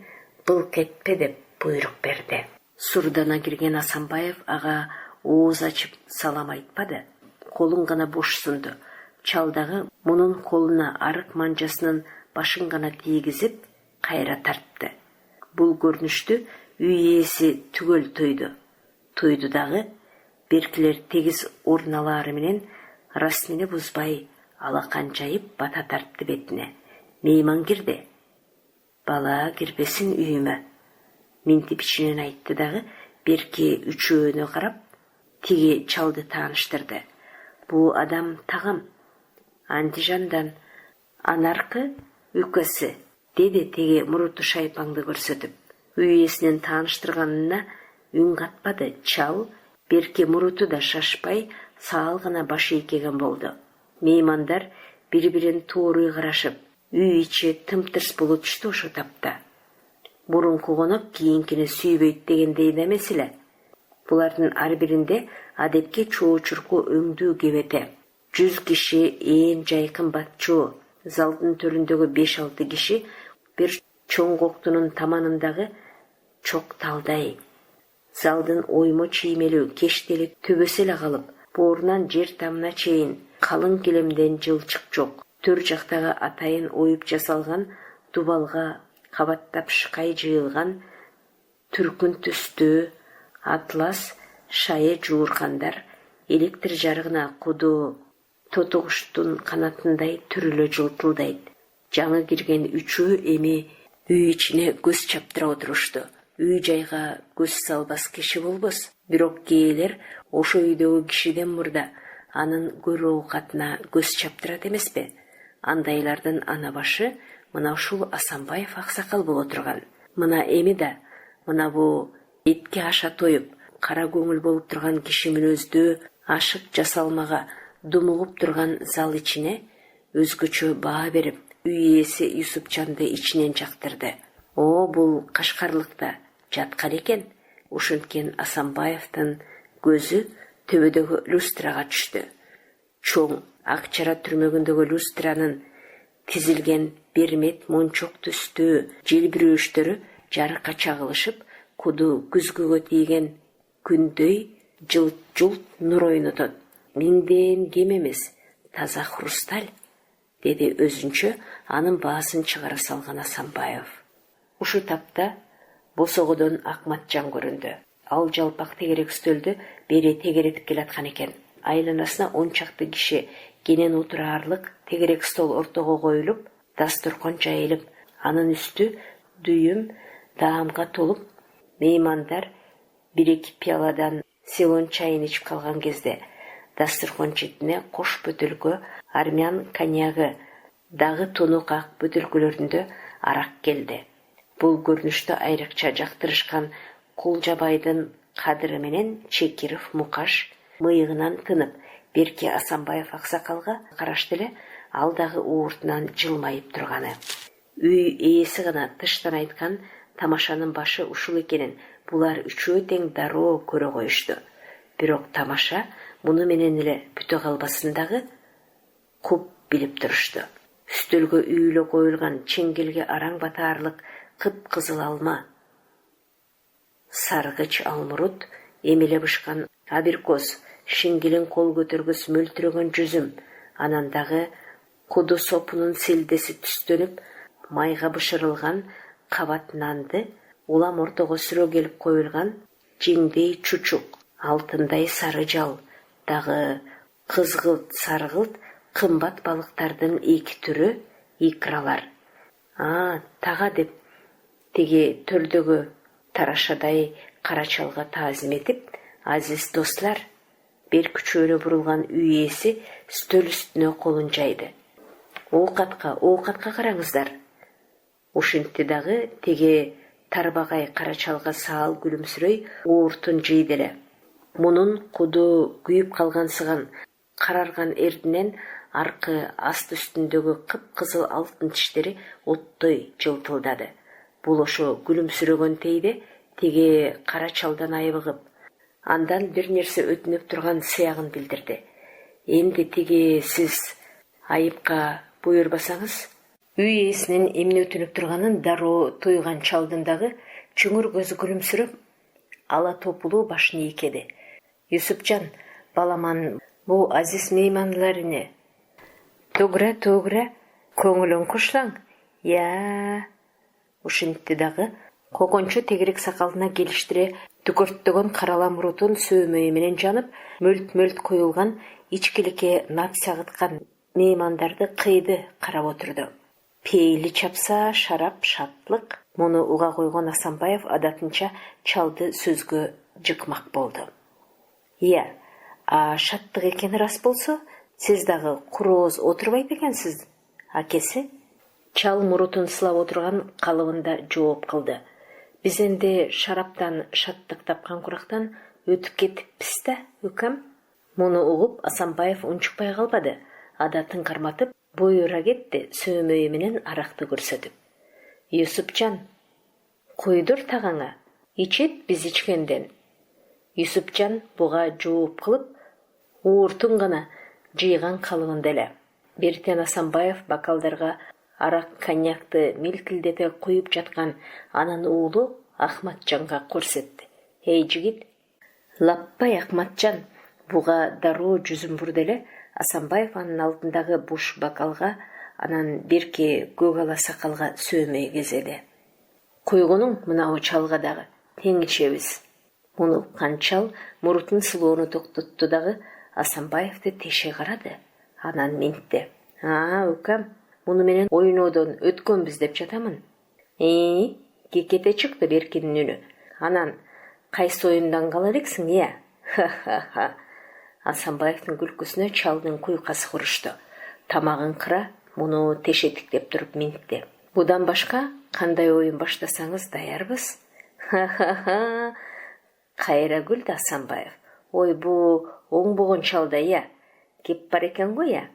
Speaker 1: былк этпе деп буйрук берди. Сурдана кирген Асанбаев ага ооз ачып салам айтпады. Колун гана бош сунду. Чалдагы мунун колуна арык манжасынын башын гана тийгизип, кайра тартты. Бул көрүнүштү үй ээси түгөл тойду дагы, беркилер тегиз орун алаары менен расмини бузбай алакан жайып бата тартты бетине. Мейман кирди. Бала кирбесин үйүмө. Минтип ичинен айтты дагы, берки үчөөнө карап, тиги чалды тааныштырды. Бу адам тагам, Андижандан, анаркы үкөсү, деди теги муруту шайпаңды көрсөтүп. Үй ээсинин тааныштырганына үн катпады. Чал берки муруту да шашпай саал гана баш ийкеген болду. Меймандар бири-бирин тууруй карашып, үй ичи тым-тырс боло түштү ошо тапта. Мурунку конок кийинкини сүйбөйт дегендей да эмес эле. Булардын ар биринде адепке чоочурку өңдүү кебете. 100 киши ээн жайкын батчу, залдын төрүндөгү 5-6 киши бир чоң коктунун таманындагы чок талдай. Залдын оймо чиймелүү кештели төбөсү эле калып, боорунан жер тамына чейин калың килемден жылчык жок. Төр жактагы атайын оюп жасалган дубалга кабаттап шыкай жыйылган түркүн түстүү атлас шайы жууркандар электр жарыгына куду тотугуштун канатындай түрүлө жылтылдайт. Жаңы кирген үчөө эми үй ичине көз чаптыра отурушту. Үй жайга көз салбас киши болбос. Бирок кээлер ошо үйдөгү кишиден мурда анын көрүү оокатына көз чаптырат эмеспи? Андайлардын ана башы мына ушул Асанбаев аксакал боло турган. Мына эми да, мына бу этке аша тоюп, кара көңүл болуп турган киши мүнөздүү ашык жасалмага думугуп турган зал ичине өзгөчө баа берип, үй ээси Юсупжанды ичинен жактырды. Бул Кашкарлыкта жаткан экен. Ошенткен Асанбаевдин көзү төбөдөгү люстрага түштү. Чоң ак чара түрмөгүндөгү люстранын тизилген бермет мончок түстүү желбирөөштөрү жарыкка чагылышып, куду күзгүгө тийген күндөй жылт-жылт нур ойнотот. Миңден кем эмес, таза хрусталь, деди өзүнчө анын баасын чыгара салган Асанбаев. Ушу тапта босогодон Акматжан көрүндү. Ал жалпак тегерек стөлдү бери тегеретип келаткан экен. Айланасына 10 чакты киши кенен отураарлык тегерек стол ортого коюлуп, дасторкон жайылып, анын үстү дүйүм даамга толуп, меймандар 1-2 пияладан селон чайын ичип калган кезде дасторкон четине кош бөтөлкө армян коньягы, дагы тонук ак бөтөлкөлөрүндө арак келди. Бул көрүнүштү айрыкча жактырышкан Кулжабайдын Кадыры менен Чекиров Мукаш мыйыгынан тынып, берки Асанбаев аксакалга карашты эле, ал дагы ууртунан жылмайып турганы. Үй ээси гана тыштан айткан тамашанын башы ушул экенин булар үчөө тең дароо көрө коюшту. Бирок тамаша муну менен эле бүтө калбасын дагы куп билип турушту. Үстөлгө үйлө коюлган чеңгелге араң батаарлык кып-кызыл алма, саргыч алмурут, эмеле бышкан абиркос, шингилин кол көтөргүс мөлтүрөгөн жүзүм, анан дагы куду сопунун селдеси түстөнүп, майга бышырылган кабат нанды, улам ортого сүрө келип коюлган жеңдей чучук, алтындай сары жал, дагы кызгылт саргылт кымбат балыктардын 2 түрү икралар. Тага деп теги төрдөгү тарашадай карачалга таазим этип, азиз достлар, беркүчөөнө бурулган үй ээси стөл үстүнө колун жайды. Оокатка караңыздар. Ушинтти дагы теге тарбагай кара чалга саал күлүмсүрөй ууртун жыйды эле. Мунун куду күйүп калгансыган карарган эрдинен аркы асты үстүндөгү кыпкызыл алтын тиштери оттой жылтылдады. Бул ошо күлүмсүрөгөн тейде теге кара чалдан айбыгып, андан бир нерсе өтүнүп турган сыягын билдирди. Эмди тиги сиз айыпка буйрбасаңыз? Үй ээсинин эмне өтүнүп турганын дароо туйган чалдын дагы чүңүр көзү күлүмсүрөп, ала топулуу башын ийкеди. Юсупжан, баламан, бу азиз мейманларыне. Тугра, көңүлүң кушлаң. Я. Ушинтти дагы когончо тегерек сакалына келиштире түкөрттөгөн карала мурутун сөөмөйү менен жанып, мөлт коюлган ичкиликке нап сагыткан меймандарды кыйды карап отурду. Пейли чапса, шарап, шатлык. Муну уга койгон Асанбаев адатынча чалды сөзгө жыкмак болду. Ия, шаттык экени рас болсо, сиз дагы курооз отурбайт экенсиз, акеси? Чал мурутун сылап отурган калыбында жооп кылды. Биз энди шараптан шаттык тапкан курактан өтүп кетиппиз да, өкөм. Муну угуп Асанбаев унчукпай калбады. Адатын карматып, буйра кетти, сөөмөйү менен аракты көрсөтүп. Юсупжан, куйдур тагаңа, ичет биз ичкенден. Юсупжан буга жооп кылып, ууртун гана жыйган калыбында эле. Бертен Асанбаев бакалдарга арак коньякты милтилдете куюп жаткан анын уулу Ахматжанга көрсөттү. Эй жигит, лаппай Ахматжан, буга дароо жүзүн бурду эле. Асанбаев анын алдындагы буш бакалга, анан берки көк ала сакалга сөөмөй кезеди. Койгонуң мынау чалга дагы, тең ичебиз. Муну уккан чал мурутун сылоону токтотту дагы Асанбаевди теше карады. Анан минтти. Өкөм, муну менен ойноодон өткөнбүз деп жатамын. Кекете чыкты Беркинин үнү. Анан кайсы оюндан кала элексиң, ия? Ха-ха-ха. Асанбаевдин күлкүсүнө чалдын куйкасы курушту. Тамагын кыра, муну тешетиктеп туруп минтти. Будан башка кандай оюн баштасаңыз даярбыз? Ха-ха-ха. Кайра күлдү Асанбаев. Ой, бу оңбогон чалда, ия? Кеп бар экен го, ия?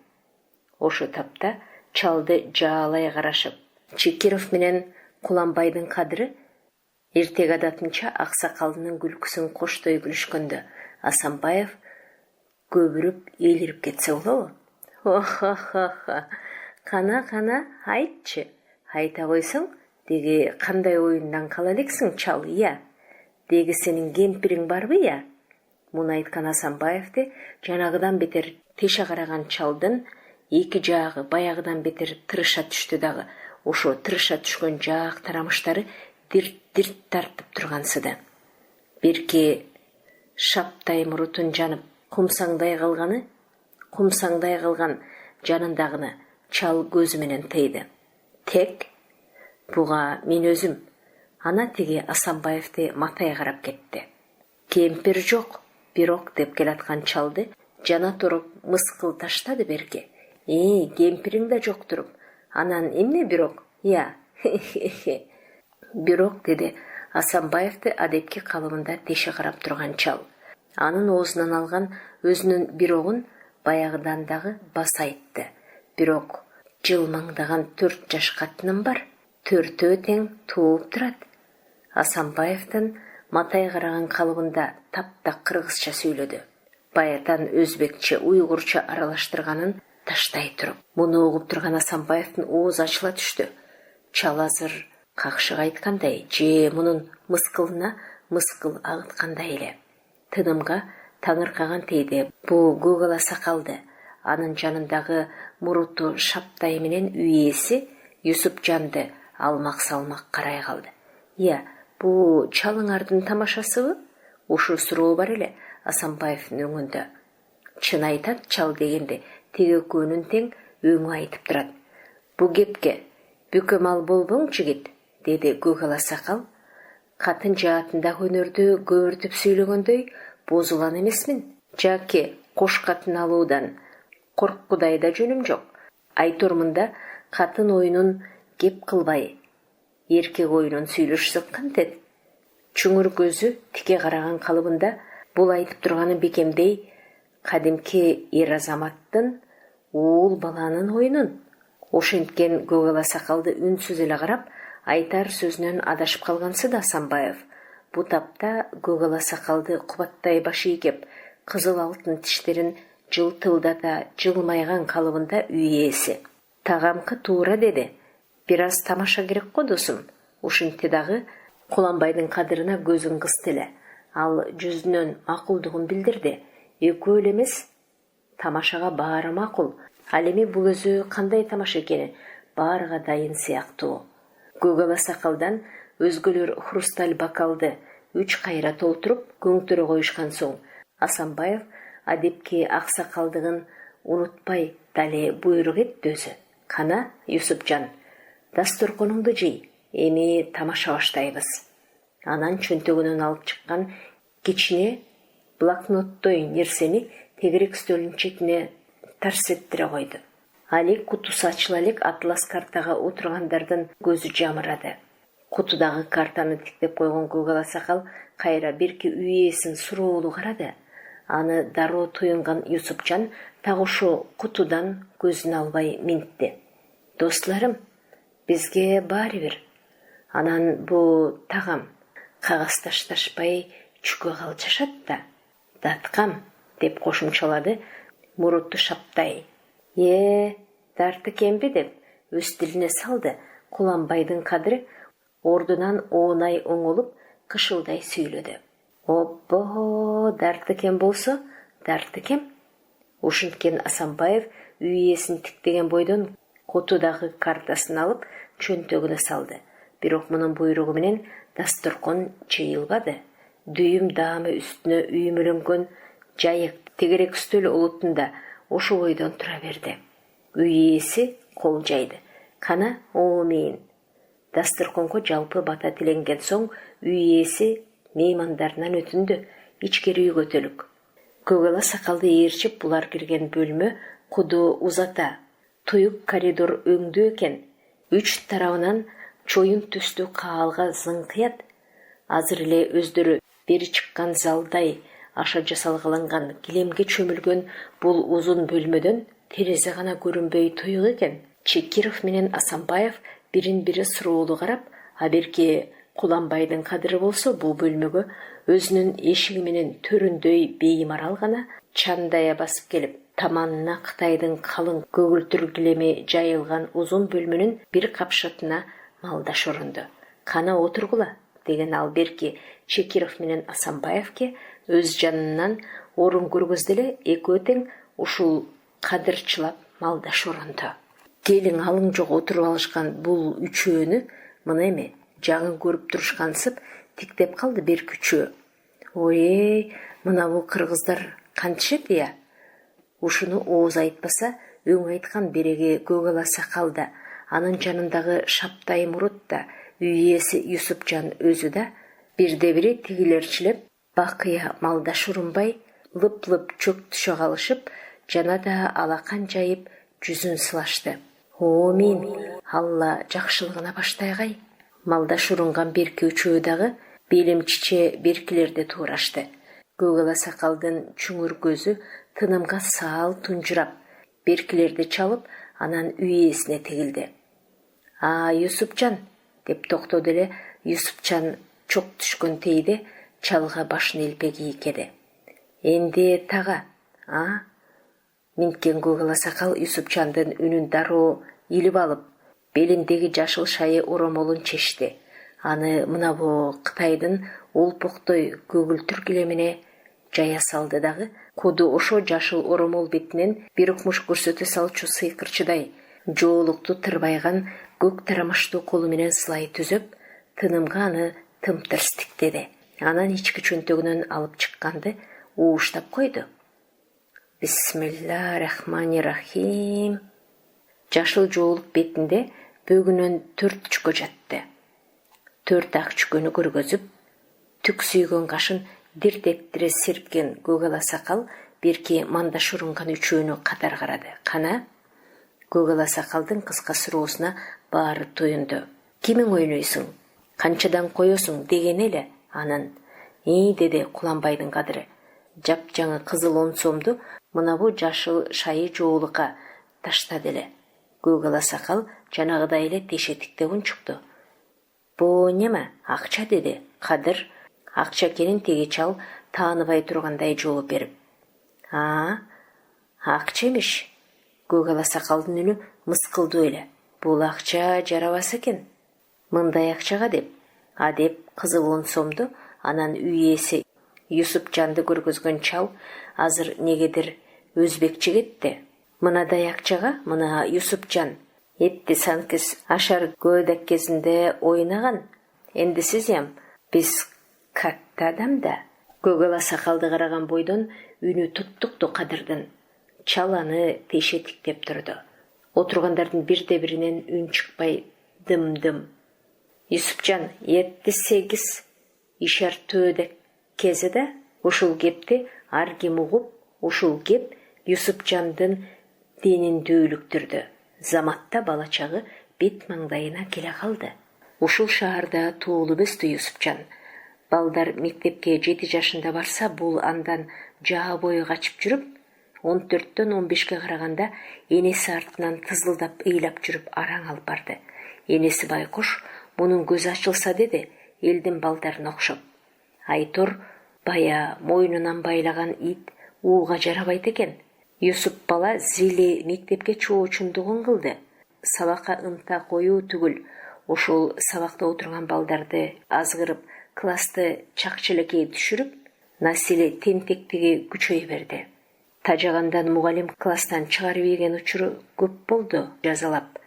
Speaker 1: Ошо тапта чалды жаалай карашып, Чекиров менен Куланбайдын кадыры эртег адатынча аксакалынын күлкүсүн коштой күлүшкөндө Асанбаев көбүрүп элирип кетсе болобу? Ха-ха-ха. Кана, айтчы. Айта койсоң, деги кандай оюндан кала элексиң, чал, ия? Деги сенин кемпириң барбы, ия? Муну айткан Асанбаевди жанагыдан бетер теше караган чалдын эки жагы баягыдан бетер тырыша түштү дагы. Ошо тырыша түшкөн жаак тарамыштары дирт тартып тургансыды. Берки шаптай мурутун жанып, кумсаңдай калган жанындагыны чал көзү менен тыйды. Тек, буга мен өзүм. Ана теги Асанбаевди матай карап кетти. Кемпир жок, бирок деп келаткан чалды жана туруп мыскыл таштады Берки. Кемпириң да жок туруп. Анан эмне бирок? Я. Бирок, деди Асанбаевди адепки калыбында теше карап турган чал. Анын оозунан алган өзүнүн бирогун баягыдан дагы баса айтты. Бирок жылмаңдаган 4 жаш катыным бар. 4-төө тең тууп турат. Асанбаевдин матай караган калыбында таптак кыргызча сүйлөдү. Баятан өзбекче, уйгурча аралаштырганын таштай туруп. Муну угуп турган Асанбаевдин оозу ачыла түштү. Чал азыр какшык айткандай, же мунун мыскылына мыскыл агыткандай эле. Тынымга таңыркаган тейде бу көк ала сакалды, анын жанындагы муруту шаптай менен үй ээси Юсупжанды алмак-салмак карай калды. Ия, бу чалыңардын тамашасыбы? Ушул суроо бар эле Асанбаевдин өңүндө. Чын айтат чал дегенде теги экөөнүн тең өңү айтып турат. Бу кепке бүкөмал болбоң жигит, деди көк ала сакал. Катын жаатындагы өнөрдү көбүртүп сүйлөгөндөй бозулан эмесмин. Жаке кош катын алуудан корккудай да жөнүм жок. Айтормун да катын оюнун кеп кылбай, эркек оюнун сүйлөшсөк кантет. Чуңур көзү тике караган калыбында бул айтып турганы бекемдей кадимки эр азаматтын уул баланын оюнун. Ошенткен көк ала сакалды үнсүз эле карап, айтар сөзүнөн адашып калгансыды Асанбаев. Бу тапта көк ала сакалды кубаттай баш ийкеп, кызыл алтын тиштерин жылтылдата жылмайган калыбында үй ээси: "Тагамкы туура" деди. "Бир аз тамаша керек го досум." Ушинтти дагы Куланбайдын кадырына көзүн кысты эле. Ал жүзүнөн макулдугун билдирди. "Экөө эле эмес, тамашага баары макул. Ал эми бул өзү кандай тамаша экени баарыга дайын сыяктуу." Көк ала сакалдан өзгөлөр хрусталь бокалды 3 кайра толтуруп көңтөрө коюшкан соң, Асанбаев адепки аксакалдыгын унутпай дале буйрук этти өзү: "Кана, Юсупжан, дасторконуңду жый, эми тамаша баштайбыз." Анан чөнтөгүнөн алып чыккан кичине блокноттой нерсени тегерек стөлдүн четине тарс эттире койду. Али кутусу ачыла элек атлас картага отургандардын көзү жамырады. Кутудагы картаны тиктеп койгон көк ала сакал кайра бирки үй ээсин суроолуу карады. Аны дароо туюнган Юсупжан так ошо кутудан көзүн албай минтти: "Досторум, бизге баары бир. Анан бу тагам кагаз ташташпай чүкө калчашат да. Даткам", деп кошумчалады муруту шаптай. Дарты кемби" деп өз тилине салды Куланбайдын кадыры. Ордунан оонай оңолуп кышылдай сүйлөдү: "Оббо, дарты кем болсо, дарты кем." Ушинткен Асанбаев үй ээсин тиктеген бойдон кутудагы картасын алып чөнтөгүнө салды. Бирок мунун буйругу менен дасторкон чыйылбады. Дүйүм даамы үстүнө үймөлөнгөн жайык тегерек стөл олутунда ошо бойдон тура берди. Үй ээси кол жайды: "Кана, оомейин." Дасторконго жалпы бата тиленген соң үй ээси меймандарынан өтүндү: "Ичкери үйгө өтөлүк." Көк ала сакалды ээрчип булар кирген бөлмө куду узата, туюк коридор өңдүү экен. 3 тарабынан чоюн түстүү каалга зыңкыят. Азыр эле өздөрү бери чыккан залдай аша жасалгаланган килемге чөмүлгөн бул узун бөлмөдөн терезе гана көрүнбөй туюк экен. Чекиров менен Асанбаев бирин-бири суроолуу карап, а берки Куланбайдын кадыры болсо бул бөлмөгө өзүнүн эшиги менен төрүндөй беймарал гана чандая басып келип, таманына Кытайдын калың көгүлтүр килеми жайылган узун бөлмөнүн бир капшатына малдаш орунду. "Кана отургула" деген ал берки Чекиров менен Асанбаевке өз жанынан орун көргөздө эле экөө тең ушул кадырчылап малдаш орунду. Келиң алың жок отуруп алышкан бул үчөөнү мына эми жаңы көрүп турушкансып тиктеп калды берки үчөө. "Ой, мына бул кыргыздар кантишет ыя?" Ушуну ооз айтпаса өң айткан береги көк ала сакал да, анын жанындагы шаптай мурут да, үй ээси Юсупжан өзү да бирде-бири тигилерчилеп бакыя малдаш урунбай лып-лып чөк түшө калышып, жана да алакан жайып жүзүн сылашты. "Оомин, Алла жакшылыгына баштайгай." Малдаш урунган берки үчөө дагы белимчиче беркилерди туурашты. Көк ала сакалдын чуңур көзү тынымга саал тунжурап, беркилерди чалып, анан үй ээсине тигилди. Юсупжан" деп токтоду эле Юсупжан чок түшкөн тейде чалга башын элпек ийкеди. "Энди тага, Минткен көк ала сакал Юсупжандын үнүн дароо илип алып, белиндеги жашыл шайы оромолун чечти. Аны мына бу Кытайдын олпоктой көгүлтүр килемине жая салды дагы, куду ошо жашыл оромол бетинен бир укмуш көрсөтө салчу сыйкырчыдай жоолукту тырбайган көк тарамаштуу колу менен сылай түзөп, тынымга аны тым-тырс тиктеди. Анан ички чөнтөгүнөн алып чыкканды ууштап койду. "Бисмиллахиррахманиррахим." Жашыл жоолук бетинде бөгүнөн 4 чүкө жатты. 4 ак чүкөнү көргөзүп, түк сүйгөн кашын дирт ettire серпкен көк ала сакал берки мандаш урунган үчөөнү катар карады. Кана? Көк ала сакалдын кыска суроосуна баары тоюнду. Кимиң ойнойсуң? Канчадан коесуң деген эле. Анан деди Куланбайдын кадыры. Жапжаңы кызыл 10 сомду мына бу жашыл шайы жоолукка таштады эле. Көк ала сакал жанагыдай эле тешетиктеп унчукту. Бу неме? Акча деди Кадыр. Акча экенин теги чал тааныбай тургандай жооп берип. Акча эмиш. Көк ала сакалдын үнү мыскылдуу эле. Бул акча жарабас экен. Мындай акчага деп кызыл 10 сомду анан үй ээси Юсупжанды көргөзгөн чал азыр негедир өзбекче кетти. Мынадай акчага мына Юсупжан эпти санкис ашар көөдөк кезинде ойнаган. Энди сизям биз катта адам да. Көк ала сакалды караган бойдон үнү туттукту Кадырдын. Чал аны тешетиктеп турду. Отургандардын бирде-биринен үн чыкпай дым-дым. Юсупжан 7-8 ишар төөдөк кези да ушул кепти ар ким угуп, ушул кеп Юсупжандын денин дүүлүктүрдү. Заматта бала чагы бет маңдайына келе калды. Ушул шаарда туулуп өстү Юсупжан. Балдар мектепке 7 жашында барса, бул андан жаа бою качып жүрүп, 14-төн 15-ке караганда энеси артынан тызылдап ыйлап жүрүп араң алып барды. Энеси байкуш мунун көзү ачылса деди, элдин балдарына окшоп. Айтор бая мойнунан байлаган ит ууга жарабайт экен. Юсуп бала зили мектепке чоочундугун кылды. Сабакка ынта коюу түгүл, ошол сабакта отурган балдарды азгырып, классты чакчелекей түшүрүп, насили тентектиги күчөй берди. Тажагандан мугалим класстан чыгарып ийген учуру көп болду жазалап.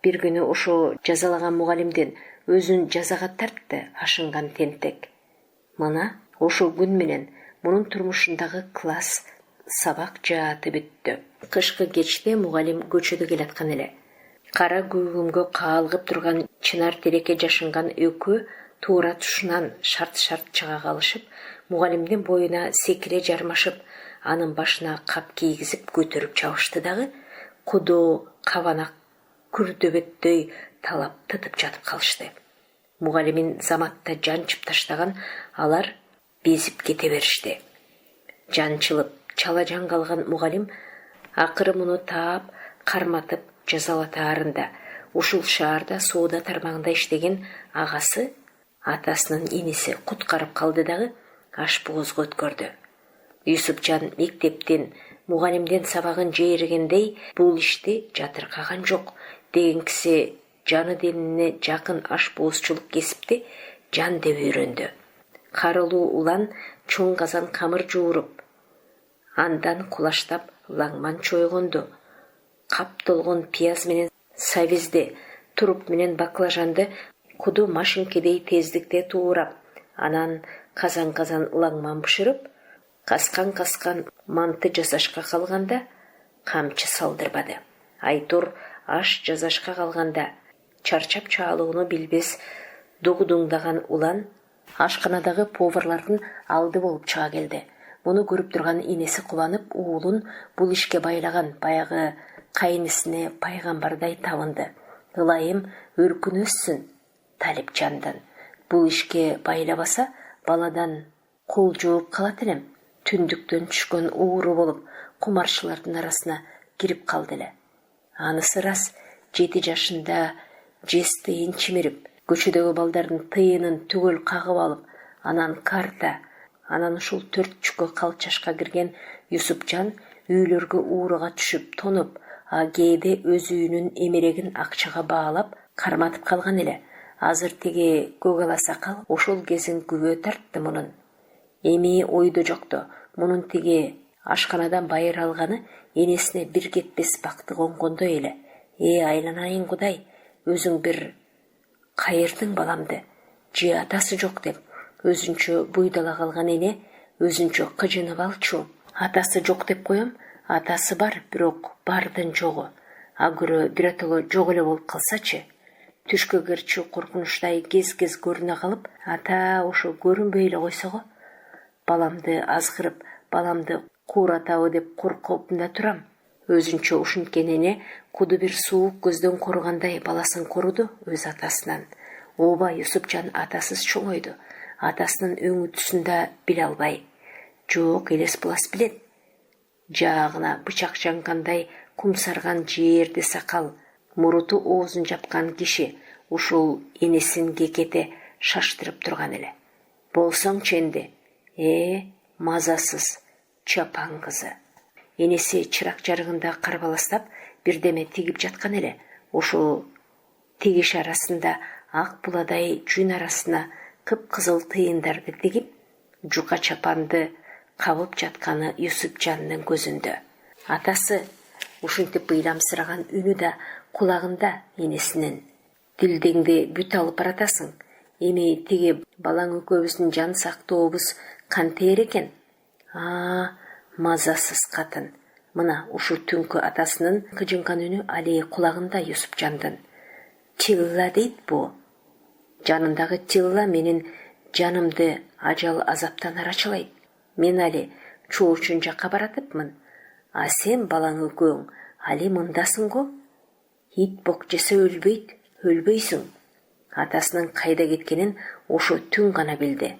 Speaker 1: Бир күнү ошо жазалаган мугалимдин өзүн жазага тартты ашынган тентек. Мына ошол күн менен мунун турмушундагы класс сабак жааты бүттү. Кышкы кечте мугалим көчөдө келаткан эле. Кара көгүмгө каалгып турган чынар тереке жашынган экөө туура тушунан шарт-шарт чыга калышып, мугалимдин боюна секире жармашып, анын башына кап кийгизип көтөрүп чабышты дагы, кудоо кабанак күрдөбөттөй талап тытып жатып калышты. Мугалимин заматта жанчып таштаган алар безип кете беришти. Жанчылып чала жан калган мугалим акыры муну таап, карматып жазалатаарында ушул шаарда соода тармагында иштеген агасы атасынын иниси куткарып калды дагы ашпоозго өткөрдү. Юсупжан мектептен мугалимден сабагын жээрегендей бул ишти жатыркаган жок. Деген киси жаны демине жакын ашпоозчулук кесипти жан деп үйрөндү. Карылуу улан чоң казан камыр жууруп, андан кулаштап лаңман чойгонду. Кап толгон пияз менен сабизди, туруп менен баклажанды куду машинкедей тездикте туурап, анан казан-казан лаңман бышырып, каскан манты жасашка калганда камчы салдырбады. Айтор аш жасашка калганда чарчап чаалууну билбес дугудуңдаган улан ашканадагы поварлардын алды болуп чыга келди. Муну көрүп турган инеси кубанып, уулун бул ишке байлаган баягы кайнисине пайгамбардай табынды. Ылайым өркүнөссүн Талипжандан. Бул ишке байлабаса, баладан кол жооп калат элем. Түндүктөн түшкөн ууру болуп, кумарчылардын арасына кирип калды эле. Анысы рас, 7 жашында жес тыйын чимирип, көчөдөгү балдардын тыйынын түгөл кагып алып, анан карта, анан ушул 4 чүккө калчашка кирген Юсупжан үйлөргө ууруга түшүп, тонуп, кээде өз үйүнүн эмерегин акчага баалап, карматып калган эле. Азыр тиги көк ала сакал ошол кезин күбө тартты мунун. Эми ойдо жокто, мунун тиги ашканадан байыр алганы энесине бир кетпес бакты конгондой эле. Айланайын Кудай, өзүң бир кайырдың баламды, же атасы жок деп, өзүнчө буйдала калган эне өзүнчө кыжынып алчу. Атасы жок деп коем, атасы бар, бирок бардын жогу. Агыры биротоло жок эле болуп калсачы. Түшкө кирчү коркунучтай кез-кез көрүнө калып, ата ошо көрүнбөй эле койсого. Баламды азгырып, баламды кууратабы деп коркуп турам. Өзүнчө ушинткен эне куду бир суук көздөн коругандай баласын коруду өз атасынан. Ооба, Юсупжан атасыз чоңойду. Атасынын өңү түсүн да биле албай. Жок, элес булас билет. Жаагына бычак жангандай кумсарган жерди сакал, муруту оозун жапкан киши ушул энесин кекете шаштырып турган эле. Болсоңчу энди, мазасыз чапан кызы. Энеси чырак жарыгында карбаластап бирдеме тигип жаткан эле. Ошол тигиш арасында ак буладай жүн арасына кыпкызыл тыйындарды тигип, жука чапанды кабып жатканы Юсупжандын көзүндө. Атасы ушинтип ыйламсыраган үнү да кулагында энесинин. Дилдеңди бүт алып баратасың. Эми тиги балаң экөөбүздүн жан сактообуз кантээр экен? Мазасыз катын. Мына ушу түнкү атасынын кыжынган үнү али кулагында Юсупжандын. Тилла дейт бу. Жанындагы Тилла менин жанымды ажал азаптан арачылайт. Мен али чоочун жакка баратыпмын. А сен балаң экөөң али мындасың го? Ит бок жесе өлбөйт, өлбөйсүң. Атасынын кайда кеткенин ошо түн гана билди.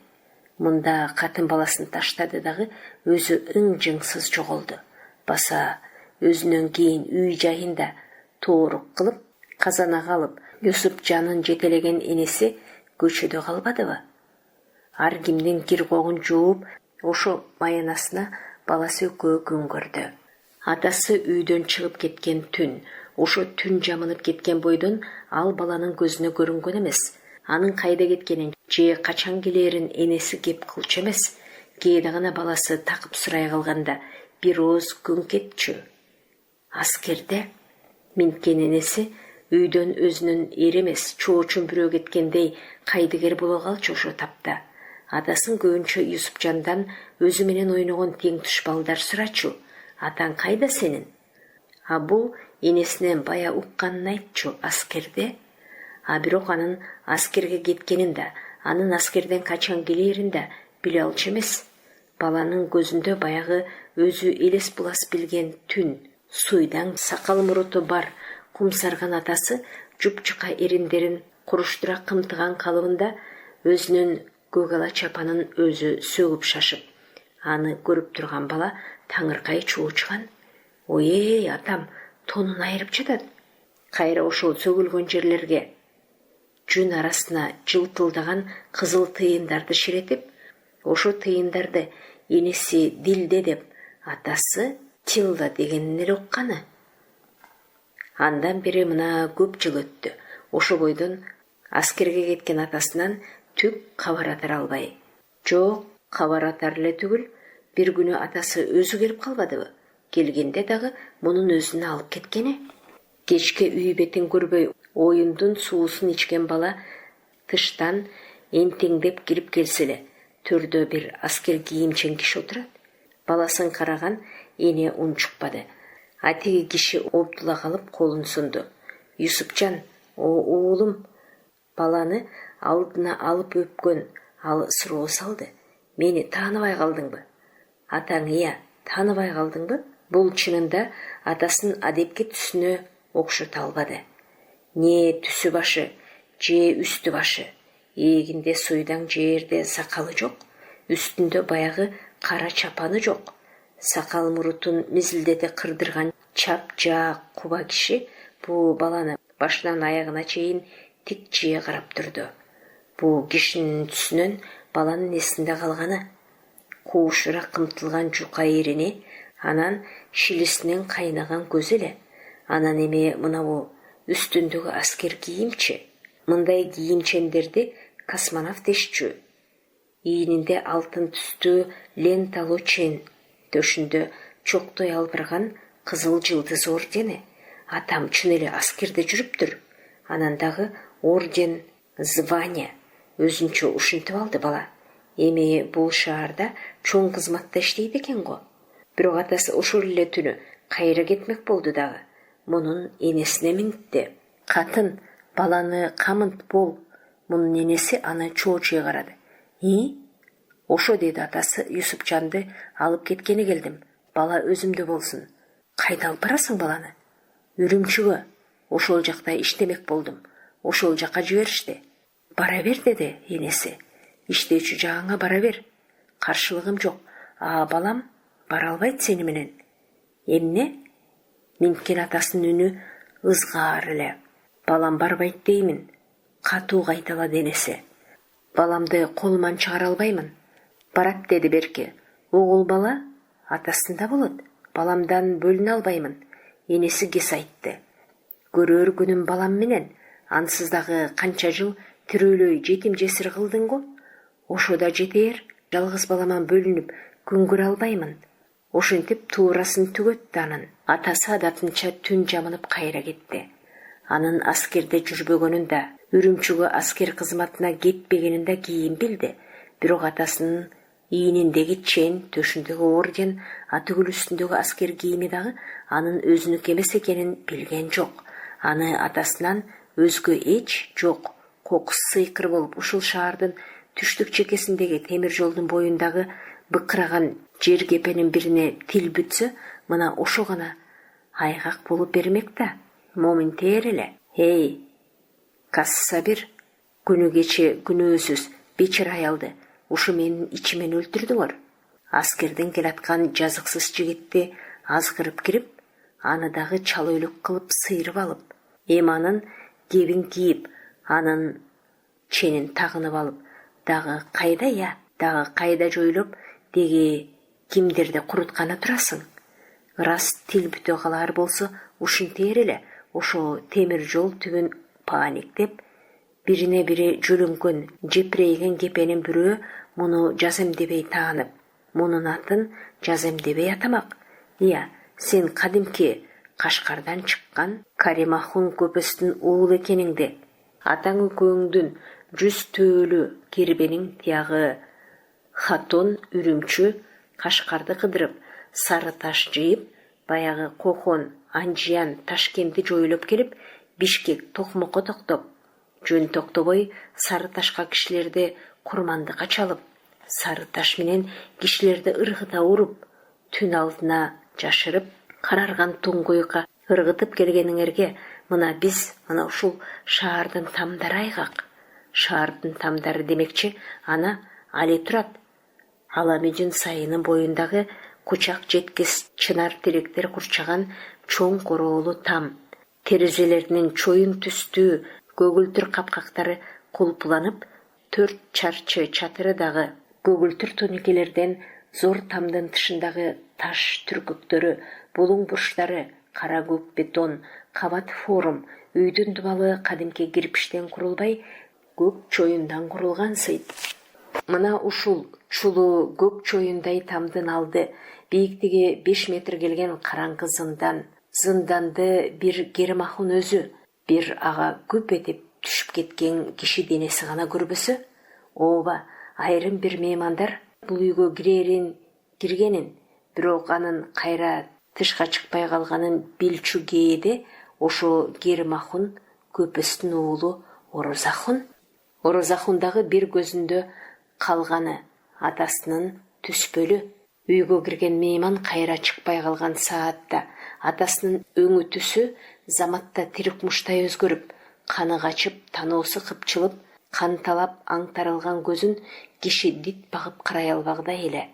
Speaker 1: Мында катын баласын таштады дагы өзү ың-жыңсыз жоголду. Баса өзүнөн кийин үй жайында тоорук кылып, казанак алып, Юсупжанын жетелеген энеси көчөдө калбадыбы? Ар кимдин киргогун жууп, ошо маянасына баласы экөө күн көрдү. Атасы үйдөн чыгып кеткен түн, ошо түн жамынып кеткен бойдон ал баланын көзүнө көрүнгөн эмес. Анын кайда кеткенин же качан келерин энеси кеп кылчу эмес. Кээде гана баласы такып сурай калганда бир ооз күн кетчү. Аскерде минткен энеси үйдөн өзүнүн эр эмес, чоочун бирөө кеткендей кайдыгер боло калчу ошо тапта. Атасын көбүнчө Юсупжандан өзү менен ойногон тең туш балдар сурачу. Атаң кайда сенин? А бул энесинен бая укканын айтчу, аскерде. А бирок анын аскерге кеткенин да, анын аскерден качан келерин да биле алчу эмес. Баланын көзүндө баягы өзү элес булас билген түн, суйдаң сакал муруту бар кумсарган атасы жупчука эриндерин куруштура кымтыган калыбында өзүнүн көк ала чапанын өзү сөгүп шашып. Аны көрүп турган бала таңыркай чуучкан. Ой, атам тонун айырып жатат. Кайра ошол сөгүлгөн жерлерге жүн арасына жылтылдаган кызыл тыйындарды ширетип, ошо тыйындарды энеси Дилде деп, атасы Тилла дегенин эле укканы. Андан бери мына көп жыл өттү. Ошо бойдон аскерге кеткен атасынан түк кабар атара албай. Жок, кабар атар эле түгүл, бир күнү атасы өзү келип калбадыбы? Келгенде дагы мунун өзүнө алып кеткени. Кечке үй бетин көрбөй оюндун суусун ичкен бала тыштан энтеңдеп кирип келсе эле, төрдө бир аскер кийимчен киши отурат. Баласын караган эне унчукпады. А тиги киши оптула калып колун сунду. Юсупжан, уулум. Баланы алдына алып өпкөн ал суроо салды. Мени тааныбай калдыңбы? Атаң тааныбай калдыңбы? Бул чынында атасынын адепке түсүнө окшото албады. Не түсү башы, же үстү башы. Эгинде суйдаң жерде сакалы жок, үстүндө баягы кара чапаны жок. Сакал мурутун мизилдете кырдырган чап-жаак куба киши бул баланы башынан аягына чейин тик жие карап турду. Бул кишинин түсүнөн баланын эсинде калганы куушура кымтылган жука эрини, анан шилисинен кайнаган көзү эле. Анан эми мынабу үстүндөгү аскер кийимчи. Мындай кийимчендерди космонавт дешчү. Ийининде алтын түстүү ленталуу чен, төшүндө чоктой албырган кызыл жылдыз ордени. Атам чын эле аскерде жүрүптүр. Анан дагы орден, звание. Өзүнчө ушинтип алды бала. Эми бул шаарда чоң кызматта иштейт экен го. Бирок атасы ошол эле түнү кайра кетмек болду дагы. Мунун энесине минтти. Катын, баланы камынт бол. Мунун энеси аны чоочуй карады. Ошо деди атасы Юсупжанды алып кеткени келдим. Бала өзүмдө болсун. Кайда алып барасың баланы? Үрүмчүгө. Ошол жакта иштемек болдум. Ошол жака жиберишти. Бара бер деди энеси. Иштөөчү жагыңа бара бер. Каршылыгым жок. Балам бара албайт сени менен. Эмне? Минткен атасынын үнү ызгаар эле. Балам барбайт деймин. Катуу кайталады энеси. Баламды колуман чыгара албаймын. Барат деди Берке. Огул бала атасында болот. Баламдан бөлүнө албаймын. Энеси кес айтты. Көрөр күнүм балам менен. Ансыз дагы канча жыл тирөөлөй жетим жесир кылдың го. Ошо да жетээр. Жалгыз баламан бөлүнүп күн көрө албаймын. Ошентип туурасын түгөттү анын. Атасы адатынча түн жамынып кайра кетти. Анын аскерде жүрбөгөнүн да, Үрүмчүгө аскер кызматына кетпегенин да кийин билди. Бирок атасынын ийниндеги чен, төшүндөгү орден, атүгүл үстүндөгү аскер кийими дагы анын өзүнүкү эмес экенин билген жок. Аны атасынан өзгө эч жок. Кокус сыйкыр болуп ушул шаардын түштүк чекесиндеги темир жолдун боюндагы быкыраган жер кепенин бирине тил бүтсө, мына ошо гана айгак болуп бермек да. Момин тээр эле. Эй, Кассабир, күнү кече күнөөсүз бечер аялды ушу менин ичимен өлтүрдүңөр. Аскерден келаткан жазыксыз жигитти азгырып кирип, аны дагы чалөөлүк кылып сыйрып алып, анын кебин кийип, анын ченин тагынып алып, дагы кайда жойлоп, деги кимдерди курутканы турасың? Ырас тил бүтө калаар болсо, ушинтээр эле. Ошо темир жол түбүн паниктеп, бирине бири жөлөнгөн, жепирейген кепенин бирөө муну Жаземдебей таанып, мунун атын Жаземдебей атамак. Ия, сен кадимки Кашкардан чыккан Каримахун көпөстүн уулу экениңди, атаң экөөңдүн 100 төөлү кербениң тиягы Хатон Үрүмчү Кашкарды кыдырып, сары таш жыйып, баягы Кохон, Анжиян, Ташкентти жойлоп келип, Бишкек, Токмокко токтоп, жөн токтобой сары ташка кишилерди курмандыкка чалып, сары таш менен кишилерди ыргыта уруп, түн алдына жашырып, карарган туңгуйга ыргытып келгениңерге, мына биз мына ушул шаардын тамдары айгак. Шаардын тамдары демекчи, ана али турат. Аламижин сайынын боюндагы кучак жеткис чынар теректер курчаган чоң короолу там. Терезелеринин чоюн түстүү көгүлтүр капкактары кулпуланып, 4 чарчы чатыры дагы көгүлтүр туникелерден зор тамдын тышындагы таш түркүктөрү, булуң бурчтары, кара көк бетон, кабат форум, үйдүн дубалы кадимки кирпиштен курулбай, көк чоюндан курулган сыйт. Мына ушул чулуу көк чоюндай тамдын алды, бийиктиги 5 метр келген караңгы зындан. Зынданды бир Керимахун өзү, бир ага күп этип түшүп кеткен киши денеси гана көрбөсө, ооба, айрым бир меймандар бул үйгө киргенин, бирок анын кайра тышка чыкпай калганын билчү кээде ошо Керимахун көпөстүн уулу Орозахун. Орозахундагы бир көзүндө калганы атасынын түспөлү. Үйгө кирген мейман кайра чыкпай калган саатта атасынын өңү түсү заматта тирикмуштай өзгөрүп, каны качып, таноосу кыпчылып, канталап аңтарылган көзүн киши дит багып карай албагдай эле.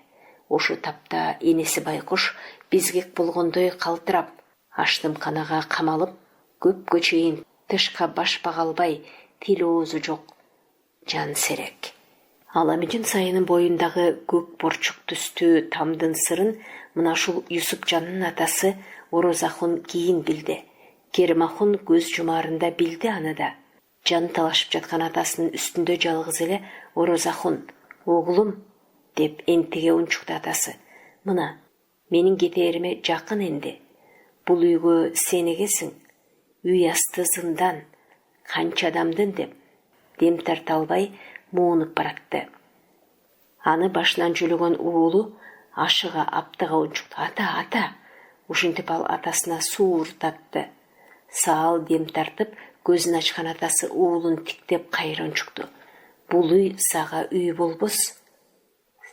Speaker 1: Ошо тапта энеси байкуш безгек болгондой калтырап, аштымканага камалып, көпкө чейин тышка баш бага албай, тил оозу жок жан серек. Аламижин сайынын боюндагы көк борчук түстүү тамдын сырын мына ушул Юсупжандын атасы Орозахун кийин билди. Керимахун көз жумаарында билди аны да. Жан талашып жаткан атасынын үстүндө жалгыз эле Орозахун, "Оглум" деп энтиге унчукту атасы. "Мына, менин кетээриме жакын энди. Бул үйгө сен эгесиң. Үй асты зындан. Канча адамдын" деп дем тарта албай муунуп баратты. Аны башынан жөлөгөн уулу ашыга аптыга унчукту. Ата. Ушинтип ал атасына сууртатты. Саал дем тартып, көзүн ачкан атасы уулун тиктеп кайра унчукту. "Бул үй сага үй болбос.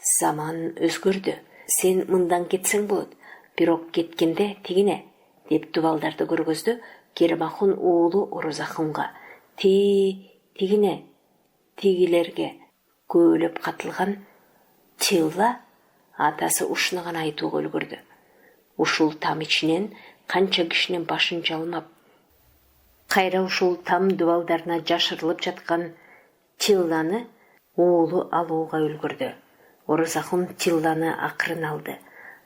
Speaker 1: Заман өзгөрдү. Сен мындан кетсең болот. Бирок кеткенде тигине, деп дубалдарды көргөздө Кермахун уулу Орозахунга тигине тигилерге көөлөп катылган Тилла атасы ушуну гана айтууга үлгүрдү. Ушул там ичинен канча кишинин башын жалмап, кайра ушул там дубалдарына жашырылып жаткан Тилланы уулу алууга үлгүрдү. Орозахун Тилланы акырын алды.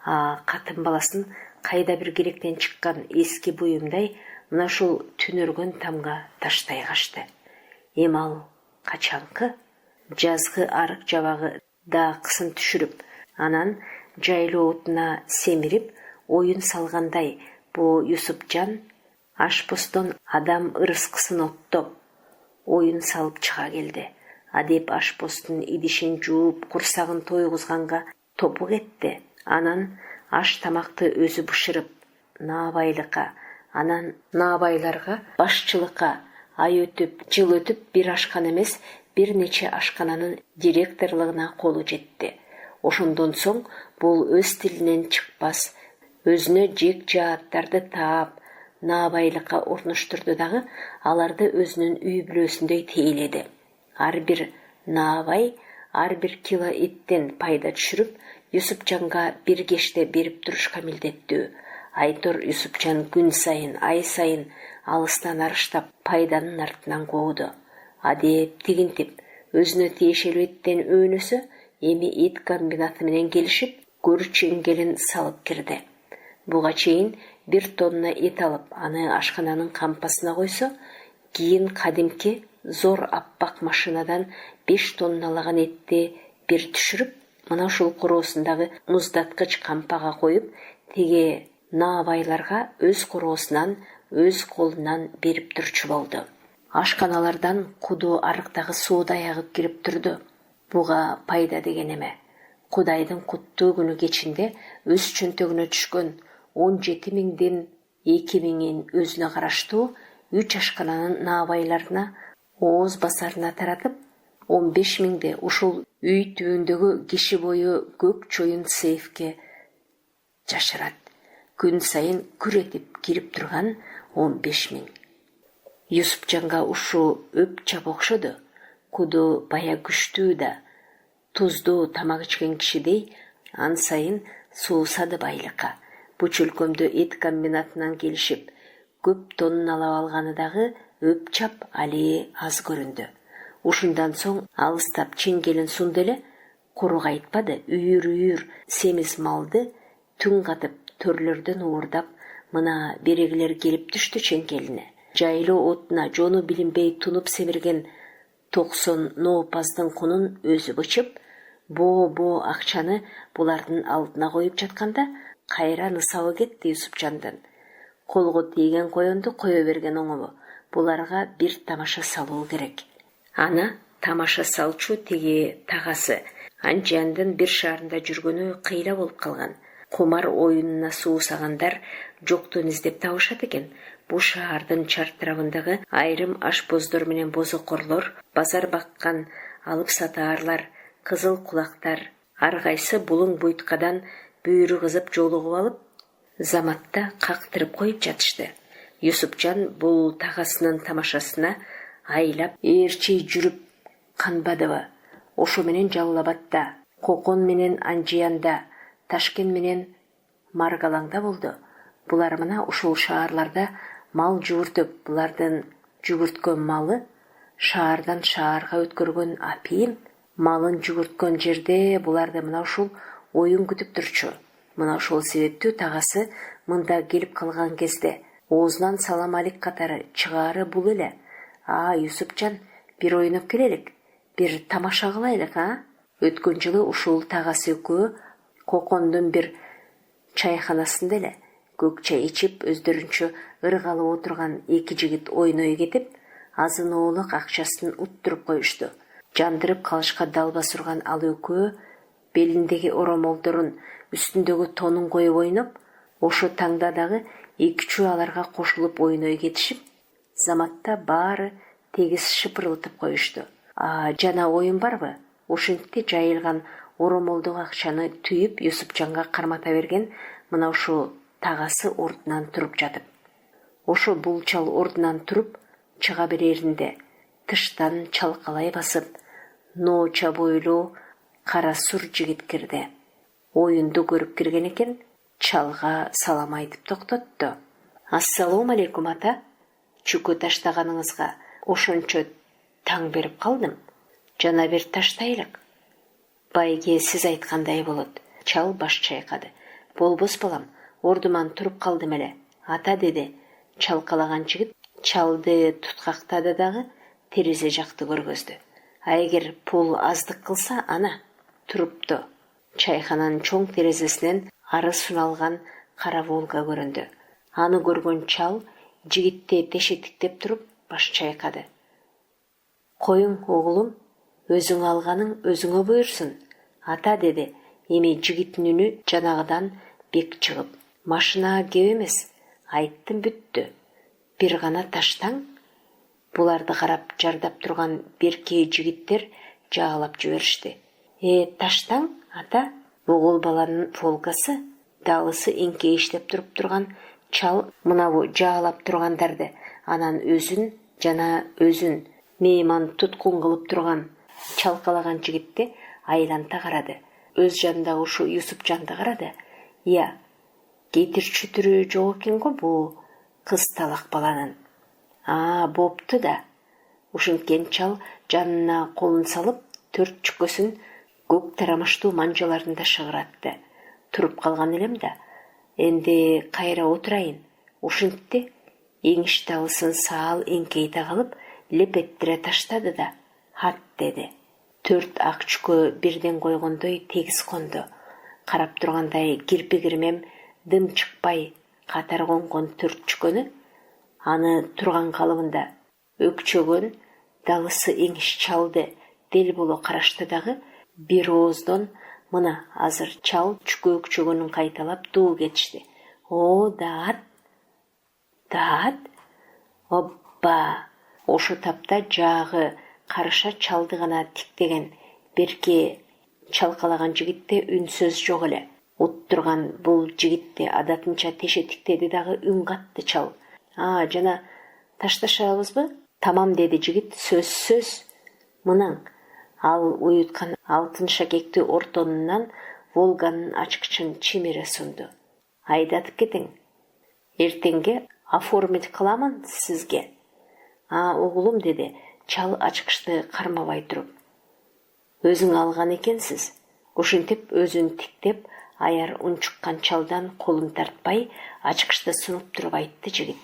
Speaker 1: Катын баласын кайда бир керектен чыккан эски буюмдай мына ушул түнөргөн тамга таштай качты. Эми ал качанкы жазгы арык жабагы даакысын түшүрүп, анан жайлоо отуна семирип оюн салгандай бу Юсупжан ашпостон адам ырыскысын оттоп оюн салып чыга келди. Адеп ашпостун идишин жууп курсагын тойгузганга топу кетти. Анан аш тамакты өзү бышырып наабайлыкка, анан наабайларга башчылыкка ай өтүп, жыл өтүп бир ашкана эмес, бир нече ашкананын директорлугуна колу жетти. Ошондон соң бул өз тилинен чыкпас, өзүнө жек жааттарды таап, наабайлыкка орноштурду дагы аларды өзүнүн үй бүлөсүндөй тейледи. Ар бир наабай ар бир кило эттен пайда түшүрүп, Юсупжанга бир кеште берип турушка милдеттүү. Айтор Юсупжан күн сайын, ай сайын алыстан арыштап пайданын артынан кууду. Адеп тигинтип өзүнө тиешелүү эттен өөнөсө, эми эт комбинаты менен келишип, көрү чеңгелин салып кирди. Буга чейин 1 тонна эт алып, аны ашкананын кампасына койсо, кийин кадимки зор аппак машинадан 5 тонналаган этти бир түшүрүп, мына ушул короосундагы муздаткыч кампага коюп, тиги наабайларга өз короосунан, өз колунан берип турчу болду. Ашканалардан куду арыктагы суудай агып кирип турду. Буга пайда деген эме. Кудайдын куттуу күнү кечинде өз чөнтөгүнө түшкөн 17 миңден 2 миңин өзүнө караштуу 3 ашкананын наабайларына ооз басарына таратып, 15 миңди ушул үй түбүндөгү киши бою көк чоюн сейфке жашырат. Күн сайын күрөтүп кирип турган 15 миң. Юсупжанга ушу өп чап окшоду. Куду бая күчтүү да, туздуу тамак ичкен кишидей ан сайын суусады байлыкка. Бу чөлкөмдө эт комбинатынан келишип, көп тонналап алганы дагы өп чап али аз көрүндү. Ушундан соң алыстап чеңгелин сунду эле, куру кайтпады, үйүр семиз малды түн катып төрлөрдөн уурдап, мына берегилер келип түштү чеңгелине. Жайлоо отуна жону билинбей тунуп семирген 90 ноопаздын кунун өзү бычып, боо акчаны булардын алдына коюп жатканда, кайра нысабы кетти Юсупжандын. Колго тийген коёнду кое берген оңобу. Буларга бир тамаша салуу керек. Ана тамаша салчу тиги тагасы Анжияндын бир шаарында жүргөнү кыйла болуп калган. Кумар оюнуна суусагандар жоктон издеп табышат экен. Бу шаардын чартрабындагы айрым ашпоздор менен бозокорлор, базар баккан алып сатаарлар, кызыл кулактар, ар кайсы булуң буйткадан бүйүрү кызып жолугуп алып, заматта кактырып коюп жатышты. Юсупжан бул тагасынын тамашасына айлап ээрчи жүрүп канбадыбы. Ошо менен Жалал Абадда, Кокон менен Анжиянда, Ташкент менен Маргалаңда болду. Булар мына ушул шаарларда мал жууртуп, булардын жүгүрткөн малы шаардан шаарга өткөргөн апийим, малын жүгүрткөн жерде буларды мына ушул оюн күтүп турчу. Мына ошол себептүү тагасы мында келип калган кезде оозунан салам алик катары чыгаары бул эле. Юсупжан, бир ойноп келелик, бир тамаша кылайлык, Өткөн жылы ушул тагасы экөө Кокондун бир чайханасында эле көк чай ичип, өздөрүнчө ыргалып отурган эки жигит ойной кетип, азын-оолук акчасын уттуруп коюшту. Жандырып калышка далбас урган ал экөө белиндеги оромолдорун, үстүндөгү тонун коюп ойноп, ошо таңда дагы эки-үчөө аларга кошулуп ойной кетишип, заматта баары тегиз шыпырылтып коюшту. Жана оюн барбы? Ушинтти жайылган оромолдук акчаны түйүп Юсупжанга кармата берген мына ушу тагасы ордунан туруп жатып. Ошо бул чал ордунан туруп чыга береринде тыштан чалкалай басып, нооча бойлуу кара сур жигит кирди. Оюнду көрүп кирген экен, чалга салам айтып токтотту. Ассалому алейкум ата. Чүкө таштаганыңызга ошончо таң берип калдым. Жана бер таштайлык. Байге сиз айткандай болот. Чал баш чайкады. Болбос балам, ордуман туруп калдым эле. Ата деди. Чалкалаган жигит чалды туткактады дагы терезе жакты көргөздү. А эгер пул аздык кылса, ана турупту. Чайхананын чоң терезесинен ары суналган кара Волга көрүндү. Аны көргөн чал жигитти тешетиктеп туруп баш чайкады. Коюң оглум, өзүң алганың өзүңө буйрсун. Ата деди. Эми жигиттин үнү жанагыдан бек чыгып. Машина кеп эмес. Айттым бүттү. Бир гана таштаң. Буларды карап жардап турган берки жигиттер жаалап жиберишти. Таштаң, ата? Угул баланын Волгасы, далысы эңкейиштеп туруп турган чал мынабу жаалап тургандарды, анан өзүн жана өзүн мейман туткун кылып турган чалкалаган жигитти айланта карады. Өз жанындагы ушу Юсупжанды карады. Кетирчү түрү жок экен го бул кыз талак баланын. Бопту да. Ушинткен чал жанына колун салып, төрт чүкөсүн көк тарамыштуу манжаларында шыгыратты. Туруп калган элем да. Энди кайра отурайын. Ушинтти. Эңиш далысын саал эңкейте калып, лепеттире таштады да, хат деди. Төрт ак чүкө бирден койгондой тегиз конду. Карап тургандай кирпи-кирмем дым чыкпай катар конгон төрт чүкөнү, аны турган калыбында өкчөгөн далысы эңиш чалды дел боло карашты дагы бир ооздон мына азыр чал чүкө өкчөгөнүн кайталап дуу кетишти. Даат. Обба. Ошо тапта жаагы карыша чалды гана тиктеген берки чалкалаган жигитте үнсөз жок эле. Уттурган бул жигитти адатынча тешетиктеди дагы үн катты чал. Жана ташташабызбы? Тамам деди жигит, сөзсөз. Мынаң, ал уюткан алтын шакекти ортонунан Волганын ачкычын чимире сунду. Айдатып кетиң. Эртеңге оформить кыламын сизге. Оглум деди, чал ачкычты кармабай туруп. Өзүң алган экенсиз. Ушинтип өзүн тиктеп, аяр унчуккан чалдан колун тартпай, ачкычты сунуп туруп айтты жигит.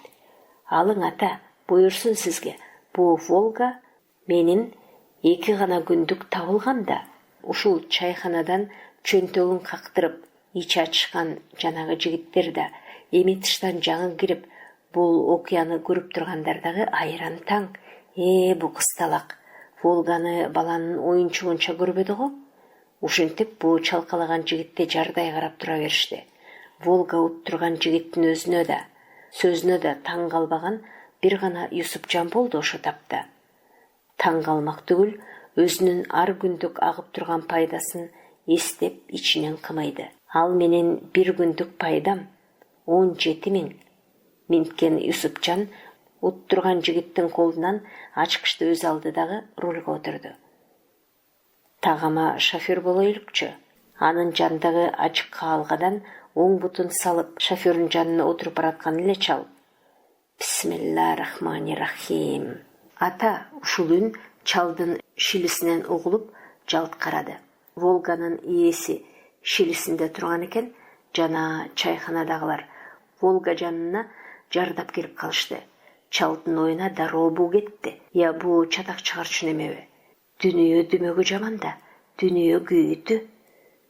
Speaker 1: Алың ата, буйрсун сизге. Бу Волга менин 2 гана күндүк табылган да. Ушул чайханадан чөнтөгүн кактырып, ич ачышкан жанагы жигиттер да эми тыштан жаңы кирип, бул окуяны көрүп тургандар дагы айран таң. Бу кысталак Волганы баланын оюнчугунча көрбөдү го. Ушинтип бу чалкалаган жигитти жардай карап тура беришти. Волга уттурган жигиттин өзүнө да, сөзүнө да таң калбаган бир гана Юсупжан болду ошо тапта. Таң калмак түгүл, өзүнүн ар күндүк агып турган пайдасын эстеп ичинен кымайды. Ал менен бир күндүк пайдам 17 000. Минткен Юсупжан уттурган жигиттин колунан ачкычты өз алды дагы рульга отурду. Тагама шофер болойлукчу. Анын жандагы ачык каалгадан оң бутун салып, шофердин жанына отуруп бараткан эле чал. Бисмиллахиррахманиррахим. Ата ушул үн чалдын шилисинен угулуп жалт карады. Волганын ээси шилисинде турган экен, жана чайханадагылар Волга жанына жардап келип калышты. Чалдын оюна дароо буу кетти. Бул чатак чыгарчу немеби? Дүнүйө дүмөгү жаман да, дүнүйө күйүтү.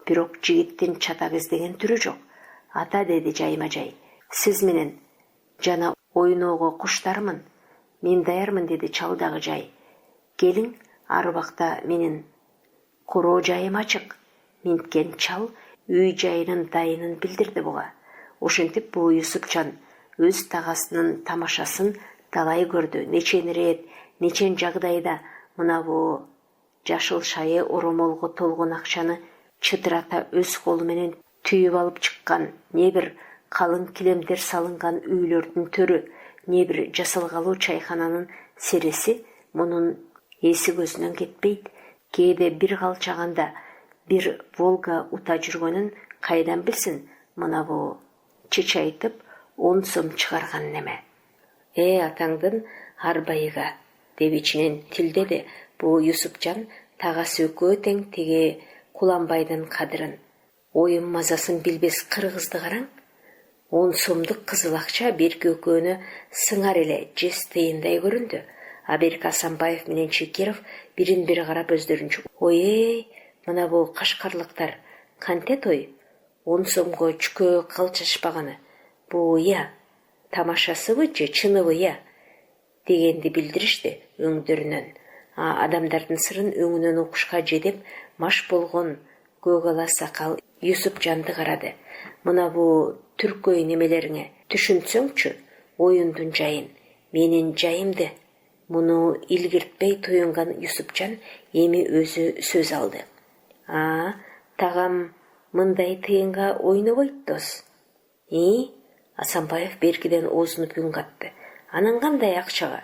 Speaker 1: Бирок жигиттин чатак издеген түрү жок. Ата деди жайма-жай. Сиз менен жана ойноого куштармын. Мен даярмын деди чал дагы жай. Келиң, ар убакта менин короо жайым ачык. Минткен чал үй жайынын дайынын билдирди буга. Ошентип бу Юсупжан өз тагасынын тамашасын талай көрдү. Нечен рет, нечен жагдайда мына бу жашыл шайы оромолго толгон акчаны чытырата өз колу менен түйүп алып чыккан не бир калың килемдер салынган үйлөрдүн төрү, не бир жасалгалуу чайхананын сереси мунун эси көзүнөн кетпейт. Кээде бир калчаганда бир Волга ута жүргөнүн кайдан билсин, мына бу чычайтып 10 сом чыгарган неме. Атаңдын арбайыга деп ичинен тилдеди бу Юсупжан тагасы экөө тең тиги Куланбайдын кадырын. Оюн мазасын билбес кыргызды караң. 10 сомдук кызыл акча берки экөөнө сыңар эле жес тыйындай көрүндү. А берки Асанбаев менен Чекиров бирин бири карап өздөрүнчө ой, мына бу кашкарлыктар кантет ой, 10 сомго чүкө калчашпаганы. Бу тамашасыбы же чыныбы дегенди билдиришти өңдөрүнөн. Адамдардын сырын өңүнөн окушка жедеп маш болгон көк ала сакал Юсупжанды карады. Мына бу түркөй немелериңе түшүнсөңчү оюндун жайын, менин жайымды. Муну илгиртпей туюнган Юсупжан эми өзү сөз алды. Тагам мындай тыйынга ойнобойт дос. Асанбаев беркиден оозунуп үн катты. Анан кандай акчага?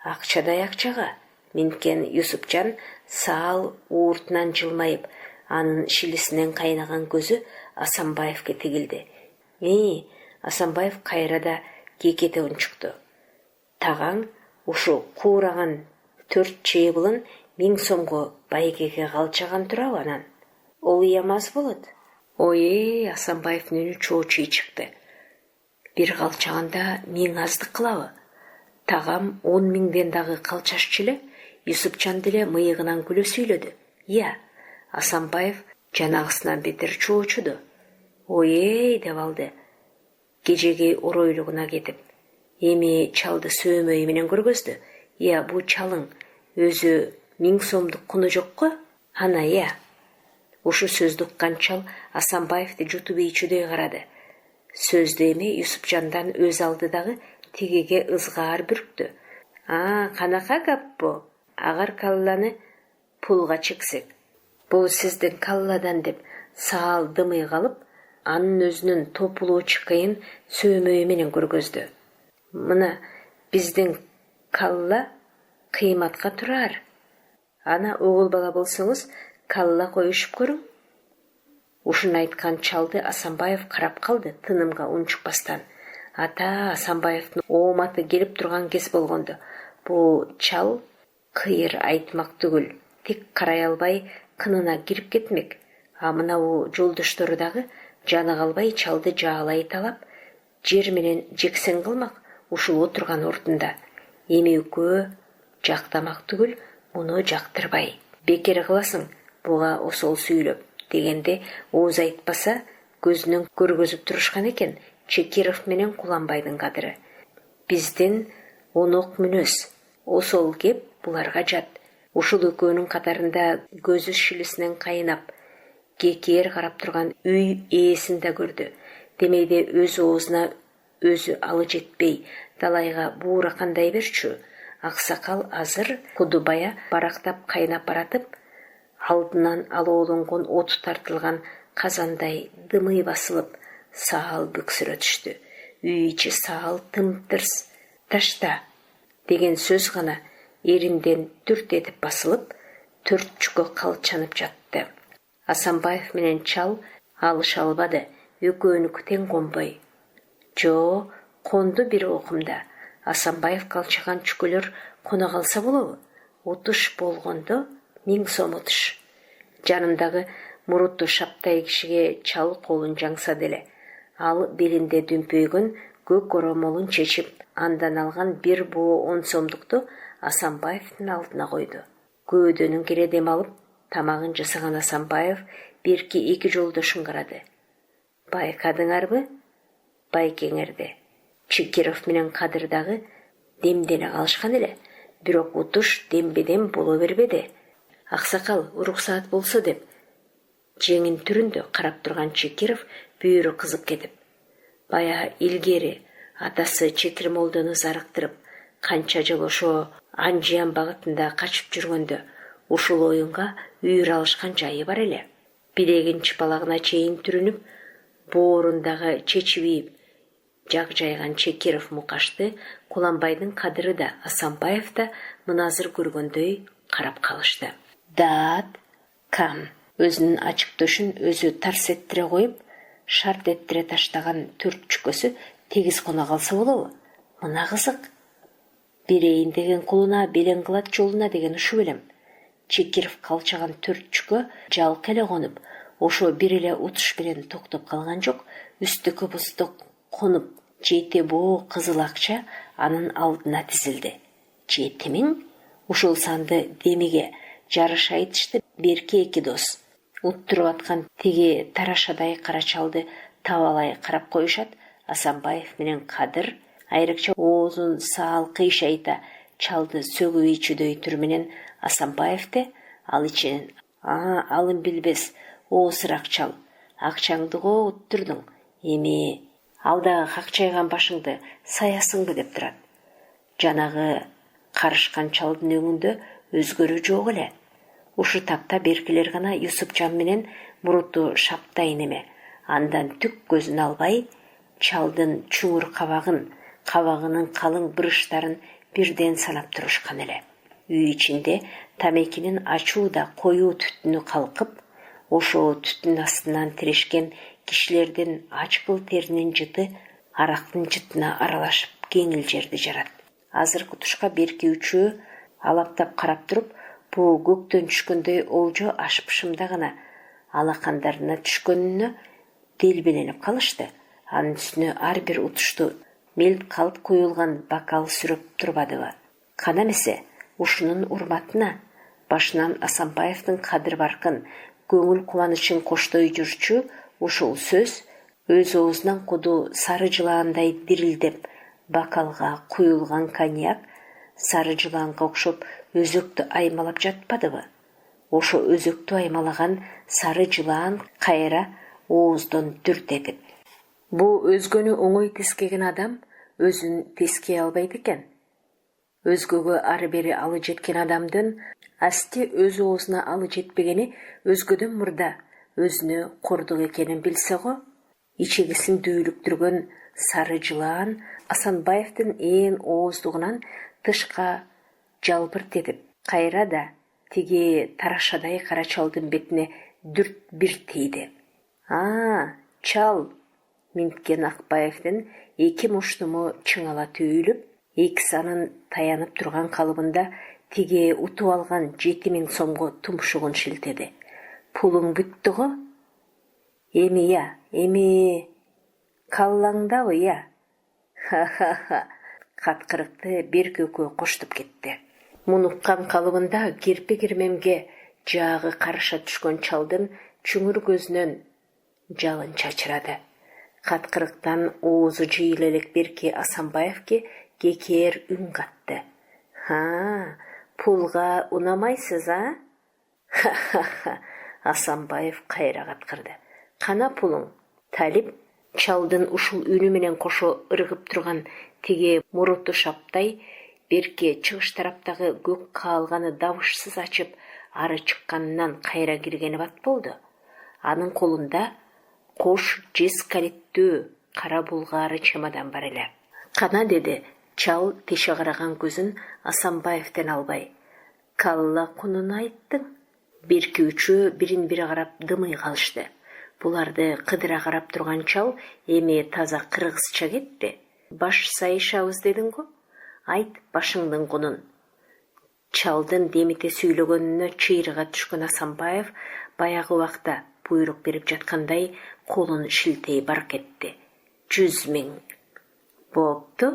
Speaker 1: Акчадай акчага, минткен Юсупжан саал ууртунан жылмайып, анын шилисинен кайнаган көзү Асанбаевке тигилди. Асанбаев кайрада кекете унчукту. Тагаң ушу куураган 4 чебылын 1000 сомго байгеге калчаган турабы анан? Ол ямаз болот. Асанбаевдин үнү чоочуй чыкты. Бир калчаганда 1000 аздык кылабы? Тагам 10 миңден дагы калчашчу эле. Юсупжан деле мыйыгынан күлө сүйлөдү. Асанбаев жанагысынан бетер чоочуду. Деп алды. Кежеги оройлугуна кетип. Эми чалды сөөмөйү менен көргөздү. Бу чалың өзү 1000 сомдук куну жокко? Ушу сөздү уккан чал Асанбаевди жутуп ийчүдөй карады. Сөздү эми Юсупжандан өз алдыдагы тигиге ызгаар бүрктү. Канака гап бу? Агар калланы пулга чексек. Бул сиздин калладан деп саал дымый калып, анын өзүнүн топулуу чыкайын сөөмөйү менен көргөздү. Мына биздин калла кыйматка турар. Ана огул бала болсоңуз калла коюшуп көрүң. Ушуну айткан чалды Асанбаев карап калды, тынымга унчукпастан. Асанбаевдин ооматы келип турган кез болгондо. Бу чал кыйыр айтмак түгүл, тик карай албай кынына кирип кетмек. Мына бу жолдоштору дагы жаны калбай чалды жаалай талап, жер менен жексен кылмак ушул отурган ордунда. Эми экөө жактамак түгүл, муну жактырбай. Бекер кыласың буга осол сүйлөп дегенде ооз айтпаса көзүнөн көргөзүп турушкан экен Чекиров менен Куланбайдын кадыры. Биздин онок мүнөз, осол кеп буларга жат. Ушул экөөнүн катарында көзү шилисинен кайнап, кекер карап турган үй ээсин да көрдү. Демейде өз оозуна өзү алы жетпей, далайга буура кандай берчү. Аксакал азыр Кудубая барактап кайнап баратып, алдынан алоолонгон оту тартылган казандай дымый басылып, саал бүксүрө түштү. Үй ичи саал тымтырс. Ташта деген сөз гана эринден дүрт этип басылып, 4 чүкө калчанып жатты. Асанбаев менен чал алыша албады, экөөнүкү тең конбой. Жо, конду бир окумда. Асанбаев калчаган чүкөлөр кона калса болобу? Утуш болгондо 1000 сом утуш. Жанындагы мурутту шаптай кишиге чал колун жаңсады эле. Ал белинде дүмпөйгөн көк оромолун чечип, андан алган бир боо 10 сомдукту Асанбаевдин алдына койду. Көөдөнүн кере дем алып, тамагын жасаган Асанбаев берки 2 жолдошун карады. Байкадыңарбы? Байкеңерди. Чекиров менен Кадыр дагы демдене калышкан эле, бирок утуш дембеден боло бербеди. Аксакал уруксаат болсо деп жеңин түрүндө карап турган Чекиров бүйүрү кызып кетип, бая илгери атасы Чекир молдону зарыктырып, канча жыл ошо Анжиян багытында качып жүргөндө ушул оюнга үйүр алышкан жайы бар эле. Билегин чыпалагына чейин түрүнүп, боорундагы чечибип жак жайган Чекиров Мукашты Куланбайдын кадыры да Асанбаев да мыназыр көргөндөй карап калышты. Дат кам өзүнүн ачык төшүн өзү тарс эттире коюп, шарт эттире таштаган төрт чүкөсү тегиз кона калса болобу? Мына кызык. Берейин деген кулуна, белең кылат жолуна деген ушу белем. Чекиров калчаган төрт чүкө жалк эле конуп, ошо бир эле утуш менен токтоп калган жок, үстүккө бустук конуп, жети боо кызыл акча анын алдына тизилди. 7 миң? Ушул санды демиге жарыша айтышты берки эки дос. Уттуруп аткан тиги тарашадай кара чалды табалай карап коюшат. Асанбаев менен Кадыр айрыкча оозун саал кыйшайта чалды сөгүп ийчүдөй түр менен Асанбаевте ал ичинен алым билбес оосураак чал. Акчаңды го уттурдуң. Эми алдагы какчайган башыңды саясыңбы деп турат. Жанагы карышкан чалдын өңүндө өзгөрүү жок эле. Ушу тапта беркилер гана Юсупжан менен Муруту шаптайын эме. Андан түк көзүн албай, чалдын чуңур кабагынын калың бырыштарын бирден санап турушкан эле. Үй ичинде тамекинин ачууда коюу түтүнү калкып, ошо түтүн астынан тирешкен кишилердин ачкыл теринин жыты арактын жытына аралашып кеңил жерди жарат. Азыркы тушка берки үчөө алаптап карап туруп, бул көктөн түшкөндөй олжо ашпышымда гана алакандарына түшкөнүнө делбеленип калышты. Анын үстүнө ар бир утушту мелт калт коюлган бокал сүрөп турбадыбы? Кана эмесе, ушунун урматына башынан Асанбаевдин Кадыр баркын көңүл кубанычын коштой жүрчү ушул сөз өз оозунан куду сары жылаандай дирилдеп, бокалга куюлган коньяк сары жылаанга окшоп өзөктү аймалап жатпадыбы? Ошо өзөктү аймалаган сары жылаан кайра ооздон дүрт этип. Бул өзгөнү оңой тескеген адам өзүн тескей албайт экен. Өзгөгө ары бери алы жеткен адамдын асти өз оозуна алы жетпегени өзгөдөн мурда өзүнө кордук экенин билсе го. Ичегисин дүүлүктүргөн сары жылаан Асанбаевдин ээн ооздугунан тышка жалбырт этип, кайра да тиги тарашадай кара чалдын бетине дүрт бир тийди. Чал! Минткен Акбаевдин эки муштуму чыңала түйүлүп, экиси анын таянып турган калыбында тиги утуп алган 7 миң сомго тумшугун шилтеди. Пулуң бүттү го? Эми каллаңдабы, я? Ха-ха-ха! Каткырыкты берки экөө коштуп кетти. Мунуккан калыбында кирпи-кирмемге жаагы карыша түшкөн чалдын чүңүр көзүнөн жалын чачырады. Каткырыктан оозу жыйыла элек берки Асанбаевке кекер үн катты. Пулга унамайсыз, а? Ха-ха-ха! Асанбаев кайра каткырды. Кана пулуң? Талип чалдын ушул үнү менен кошо ыргып турган тиги Муруту шаптай берки чыгыш тараптагы көк каалганы дабышсыз ачып ары чыкканынан кайра киргени бат болду. Анын колунда кош жез калиттүү кара булгаары чемодан бар эле. Кана, деди чал теше караган көзүн Асанбаевден албай. Калла кунун айттың? Берки үчөө бирин бири карап дымый калышты. Буларды кыдыра карап турган чал эми таза кыргызча кетти. Баш сайышабыз дедиң го? Айт башыңдын кунун. Чалдын демите сүйлөгөнүнө чыйрыга түшкөн Асанбаев баягы убакта буйрук берип жаткандай колун шилтей барк этти. 100 миң. Бопту?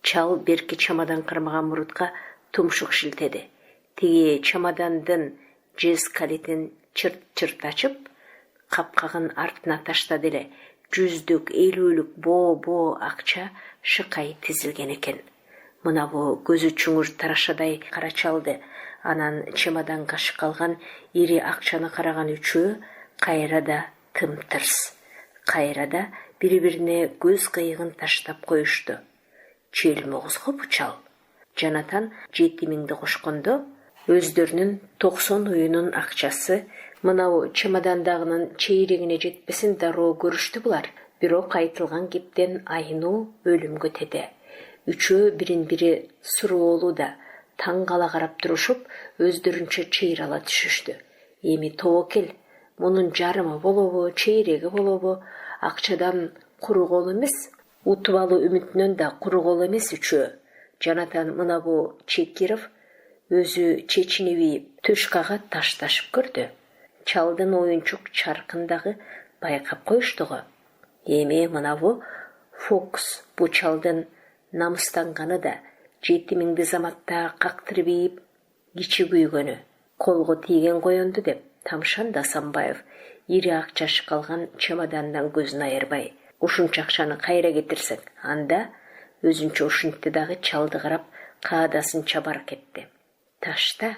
Speaker 1: Чал берки чамадан кармаган Мурутка тумшук шилтеди. Тиги чамадандын жез калитин чырт-чырт ачып, капкагын артына таштады эле. 100-лүк, 50-лүк боо акча шыкай тизилген экен. Мына бу көзү чуңур тарашадай кара чалды анан чемоданга калган ири акчаны караган үчөө кайра да тым-тырс. Кайра да бири-бирине көз кыйыгын таштап коюшту. Челмогуз го бу чал. Жанатан 7 миңди кошкондо өздөрүнүн 90 уюнун акчасы Мынау чемодандагынын чейрегине жетпесин дароо көрүштү булар. Бирок айтылган кептен айнуу өлүмгө теде. Үчөө бирин-бири суроолуу да таң кала карап турушуп, өздөрүнчө чыйрала түшүштү. Эми тобокел, мунун жарымы болобу, чейреги болобу, акчадан куру кол эмес, утуп алуу үмүтүнөн да куру кол эмес үчөө. Жанатан мынабу Чекиров өзү чечинип төшкага ташташып көрдү. Чалдын оюнчук чаркындагы байкап коюшту го. Эми мынабу Фокс бу чалдын намыстанганы да 7000 заматта кактырып ийип кичи күйгөнү, колго тийген коёнду деп Тамшан Асанбаев ири ак чашы калган чемодандан көзүн айырбай, ушунча акчаны кайра кетирсең, анда өзүнчө ушинтти дагы чалды карап каадасын чабар кетти. Ташта?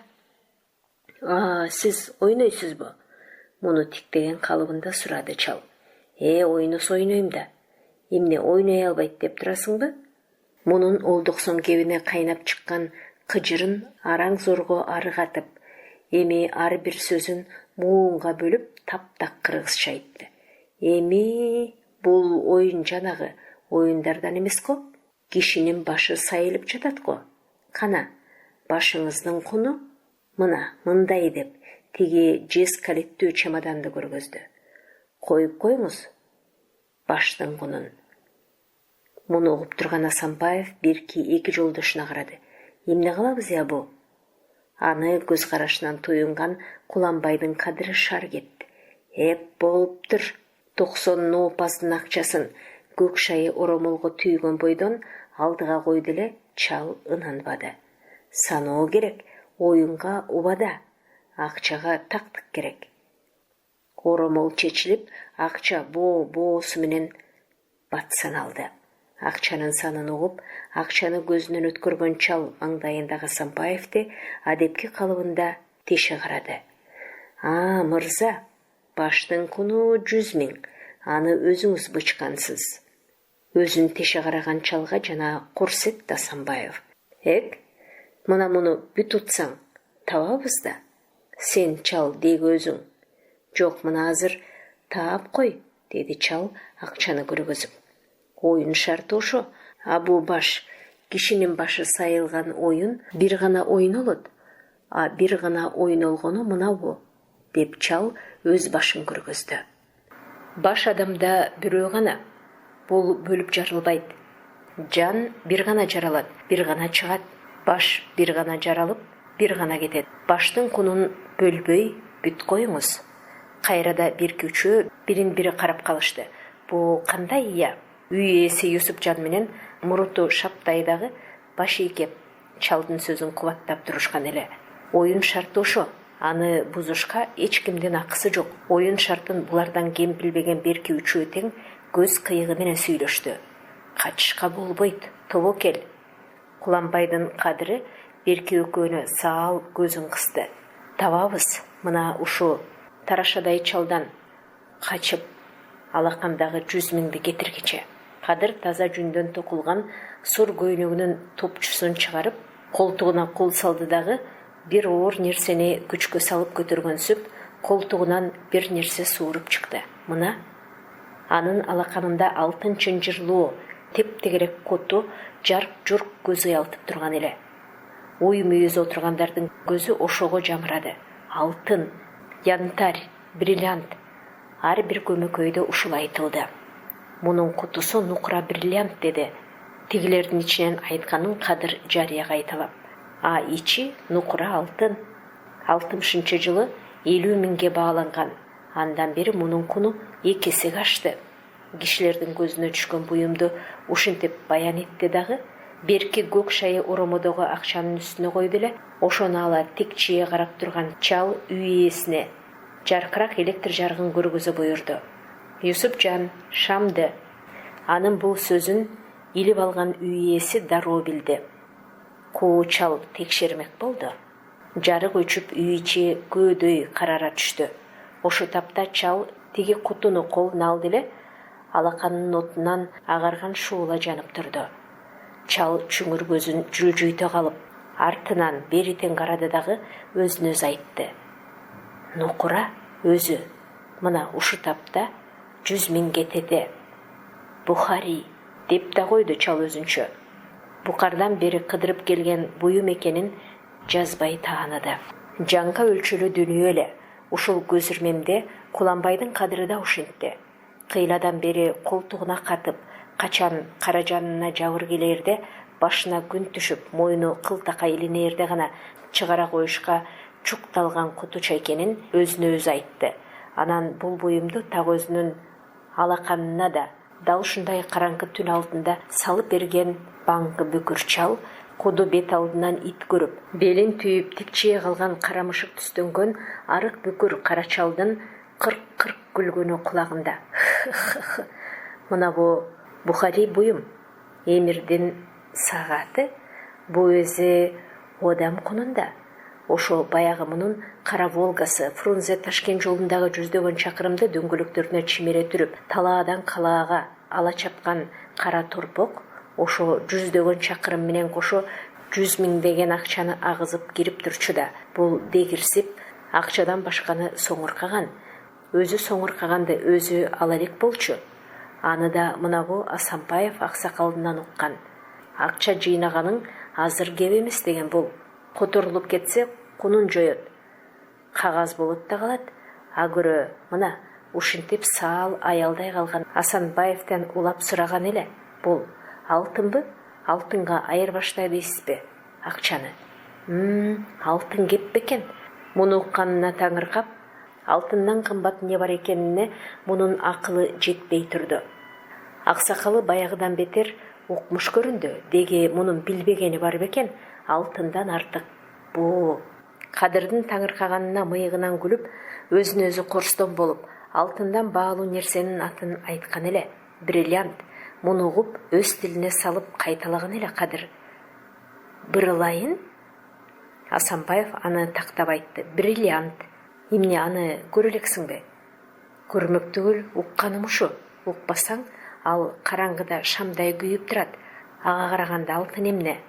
Speaker 1: Сиз ойнойсузбу? Муну тиктеген калыбында сурады чал. Ойносо ойнойм да. Эмне ойной албайт деп турасыңбы? Мунун олдуксон кебине кайнап чыккан кыжырын араң зорго арыгатып, эми ар бир сөзүн муунга бөлүп таптак кыргызча айтты. Эми бул оюн жанагы оюндардан эмес го? Кишинин башы сайылып жатат го. Кана, башыңыздын куну мына мындай деп тиги жез калеттүү чемоданды көргөздү. Коюп коюңуз баштын кунун. Муну угуп турган Асанбаев бирки эки жолдошуна карады. Эмне кылабыз бу? Аны көз карашынан туюнган Куланбайдын кадыры шар кетти. Болуптур. 90 нопаздын акчасын көк шайы оромолго түйгөн бойдон алдыга койду эле чал ынанбады. Саноо керек, оюнга убада, акчага тактык керек. Оромол чечилип, акча боосу менен батсан алды. Акчанын санын угуп, акчаны көзүнөн өткөргөн чал маңдайындагы Асанбаевди адепки калыбында теше карады. Мырза, баштын куну 100 000, аны өзүңүз бычкансыз. Өзүн теше караган чалга жана көрсөттү Асанбаев. Мына муну бүт утсаң, табабыз да. Сен чал деги өзүң. Жок, мына азыр таап кой, деди чал акчаны көргөзүп. Оюн шарты ошо. Бул баш, кишинин башы сайылган оюн бир гана ойнолот. Бир гана ойнолгону мына бу, деп чал өз башын көргөздү. Баш адамда бирөө гана. Бул бөлүп жарылбайт. Жан бир гана жаралат, бир гана чыгат. Баш бир гана жаралып, бир гана кетет. Баштын кунун бөлбөй бүт коюңуз. Кайрада бирки үчөө бирин-бири карап калышты. Бу кандай ыя? Үй ээси Юсупжан менен Муруту Шаптайдагы баш ийкеп чалдын сөзүн кубаттап турушкан эле. Оюн шарты ошо. Аны бузушка эч кимдин акысы жок. Оюн шартын булардан кем билбеген берки үчөө тең көз кыйыгы менен сүйлөштү. Качышка болбойт, тобокел. Куланбайдын кадыры берки экөөнө саал көзүн кысты. Табабыз, мына ушу тарашадай чалдан качып алакандагы 100 000 кетиргиче. Кадыр таза жүндөн токулган сур көйнөгүнүн топчусун чыгарып, колтугуна кол салды дагы бир оор нерсени күчкө салып көтөргөнсүп, колтугунан бир нерсе сууруп чыкты. Мына анын алаканында алтын чынжырлуу теп-тегерек коту жарк-журк көз ыялтып турган эле. Ой мүйүз отургандардын көзү ошого жамырады. Алтын, янтарь, бриллиант. Ар бир көмөкөйдө ушул айтылды. Мунун кутусу нукура бриллиант деди. Тигилердин ичинен айтканын Кадыр жарыяга айталап. Ичи нукура алтын. 60-жылы 50 000 бааланган. Андан бери мунун куну 2 эсеге ашты. Кишилердин көзүнө түшкөн буюмду ушинтип баян этти дагы, берки көк шайы оромодогу акчанын үстүнө койду эле. Ошону ала тик чие карап турган чал үй ээсине жаркырак электр жарыгын көргөзө буйрду. Юсупжан, шамды. Анын бул сөзүн илип алган үй ээси дароо билди. Чал текшермек болду. Жарык өчүп үй ичи көөдөй карара түштү. Ошо тапта чал тиги кутуну колуна алды эле, алаканын отунан агарган шуула жанып турду. Чал чүңүр көзүн жылжыйта калып, артынан бери тең карады дагы өзүнө өз айтты. Нукура өзү мына ушу тапта 100 000 кетеде. Бухари деп да койду чал өзүнчө. Букардан бери кыдырып келген буюм экенин жазбай тааныды. Жанга өлчөлүү дүнүйө эле. Ушул көзүрмемде Куланбайдын кадыры да ушентте. Кыйладан бери колтугуна катып, качан кара жанына жабыр келерде, башына күн түшүп, мойну кылтакай илинерде гана чыгара коюшка чукталган кутуча экенин өзүнө өзү айтты. Анан бул буюмду так өзүнүн алаканына да дал ушундай караңгы түн алдында салып берген баңкы бүкүр чал куду бет алдынан ит көрүп, белин түйүп тикчие калган кара мышык түстөнгөн арык бүкүр кара чалдын кырк күлгөнү кулагында. Мына бу Бухари буюм, Эмирдин сагааты, бу өзү Одам кунунда. Ошо баягы мунун кара Волгасы Фрунзе Ташкент жолундагы 100 чакырымды дөңгөлөктөрүнө чимере түрүп, талаадан калаага ала чапкан кара торпок, ошо 100 чакырым менен кошо 100 000 деген акчаны агызып кирип турчу да, бул дегирсип, акчадан башканы соңуркаган. Өзү соңуркаганды өзү ала элек болчу. Аны да мына бу Асанбаев аксакалынан уккан. Акча жыйнаганың азыр кеп эмес деген бул. Которулуп кетсе, кунун жоет. Кагаз болот да калат. Агыры мына ушинтип саал аялдай калган Асанбаевтен улап сураган эле. Бул алтынбы? Алтынга айырбаштай дейсизби акчаны? Алтын кеп бекен. Муну укканына таңыркап, алтындан кымбат не бар экенине мунун акылы жетпей турду. Аксакалы баягыдан бетер укмуш көрүндү. Деги мунун билбегени бар бекен, алтындан артык. Бу Кадырдын таңыркаганына мыйыгынан күлүп, өзүн өзү корстон болуп, алтындан баалуу нерсенин атын айткан эле. Бриллиант. Муну угуп, өз тилине салып кайталаган эле Кадыр. Бырылайын? Асанбаев аны тактап айтты. Бриллиант. Эмне аны көрө элексиңби? Көрмөк түгүл, укканым ушу. Укпасаң, ал караңгыда шамдай күйүп турат. Ага караганда алтын эмне?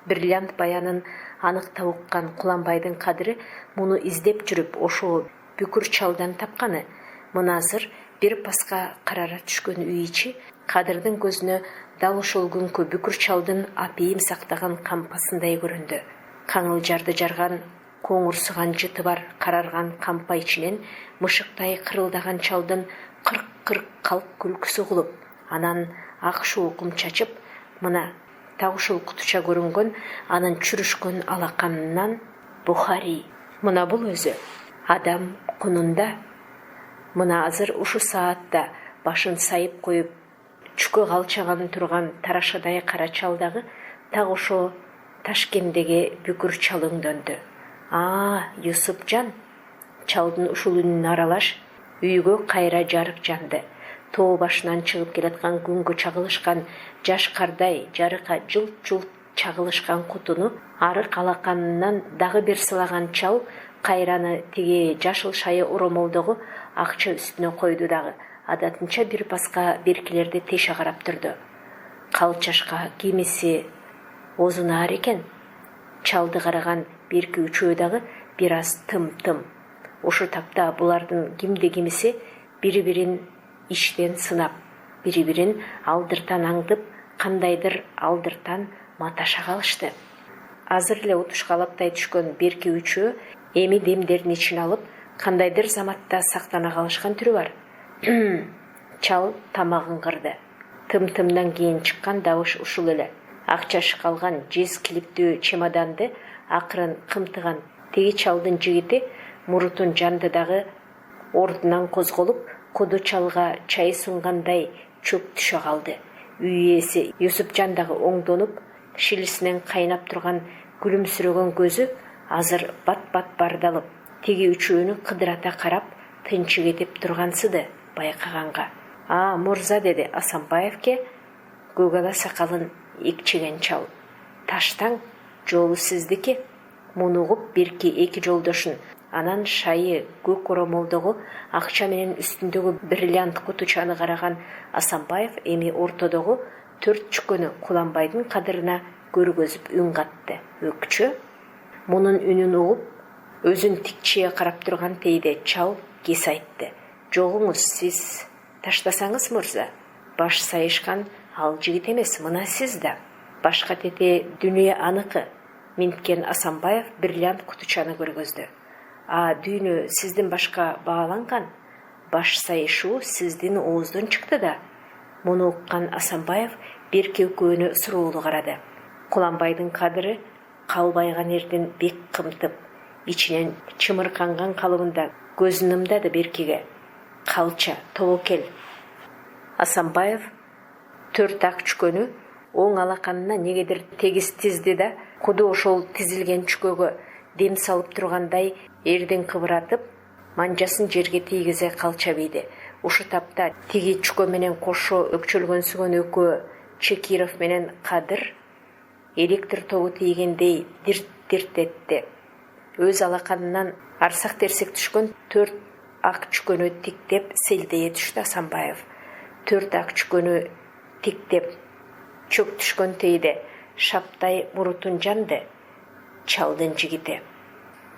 Speaker 1: Бриллиант баянын аныктап уккан Куланбайдын Кадыры муну издеп жүрүп, ошо бүкүр чалдан тапканы. Мына азыр бир паска карара түшкөн үй ичи Кадырдын көзүнө дал ошол күнкү бүкүр чалдын апийим сактаган кампасындай көрүндү. Каңылжарды жарган, коңурсуган жыты бар карарган кампа ичинен мышыктай кырылдаган чалдын кырк калк күлкүсү угулуп, анан ак шуукум чачып, мына так ушул кутуча көрүнгөн анын чүрүшкөн алаканынан Бухари. Мына бул өзү адам кунунда. Мына азыр ушу саатта башын сайып коюп, чүкө калчаган турган тарашадай кара чалдагы так ошо Ташкенттеги бүкүр чал өңдөндү. Юсупжан. Чалдын ушул үнүн аралаш үйгө кайра жарык жанды. Тоо башынан чыгып келаткан күнгө чагылышкан жаш кардай жарыка жылт-жылт чагылышкан кутуну арык алаканынан дагы бир сылаган чал кайраны тиги жашыл шайы оромолдогу акча үстүнө койду дагы. Адатынча бир паска беркилерди теше карап турду. Калчашка кимиси озунаар экен. Чалды караган берки үчөө дагы бир аз тым-тым. Ошо тапта булардын кимиси бири-бирин иштен сынап, бири-бирин алдыртан аңдып, кандайдыр алдыртан маташа калышты. Азыр эле утушкалаптай түшкөн берки үчөө эми демдерин ичине алып, кандайдыр заматта сактана калышкан түрү бар. Чал тамагын кырды. Тым-тымдан кийин чыккан добуш ушул эле. Акчашы калган жез килиптүү чемоданды акырын кымтыган теги чалдын жигити мурутун жанды дагы ордунан козголуп, куду чалга чай сунгандай чөп түшө калды. Үй ээси Юсупжан дагы оңдонуп, шилисинен кайнап турган күлүмсүрөгөн көзү азыр бат-бат бардалып, теги үчөөнү кыдырата карап, тынчы кетип тургансыды байкаганга. Мурза, деди Асанбаевке көк ала сакалын экчиген чал. Таштаң, жолу сиздики. Муну угуп берки эки жолдошун, анан шайы көк оромолдогу акча менен үстүндөгү бриллиант кутучаны караган Асанбаев эми ортодогу 4 чүкөнү Куланбайдын Кадырына көргөзүп үн катты. Өкчө. Мунун үнүн угуп, өзүн тикчие карап турган тейде чал кес айтты. Жоғыңыз, сіз таштасаңыз мырза. Баш сайышқан ал жігіт емес, мына сіз да. Башқа тете дүние анықы. Менткен Асанбаев бриллиант кутучаны көргөздү. Дүйнө сиздин башка бааланган. Баш сайышу сиздин ооздон чыкты да. Муну уккан Асанбаев Берке экөөнү суроолуу карады. Куланбайдын кадыры калбайган эрден бек кымтып, ичинен чымырканган калыбында көзүн ымдады Беркеге. Калча, тобокел. Асанбаев 4 ак чүкөнү оң алаканына негедир тегиз тизди да, куду ошол тизилген чүкөгө дем салып тургандай эрден кыбыратып, манжасын жерге тийгизе калча бийди. Ушу тапта тиги чүкө менен кошо өкчөлгөнсүгөн экөө Чекиров менен Кадыр электр тогу тийгендей дирт этти. Өз алаканынан арсак терсек түшкөн 4 ак чүкөнү тиктеп селдее түштү Асанбаев. 4 ак чүкөнү тиктеп чөк түшкөн тейде Шаптай мурутун жанды, чалдын жигити.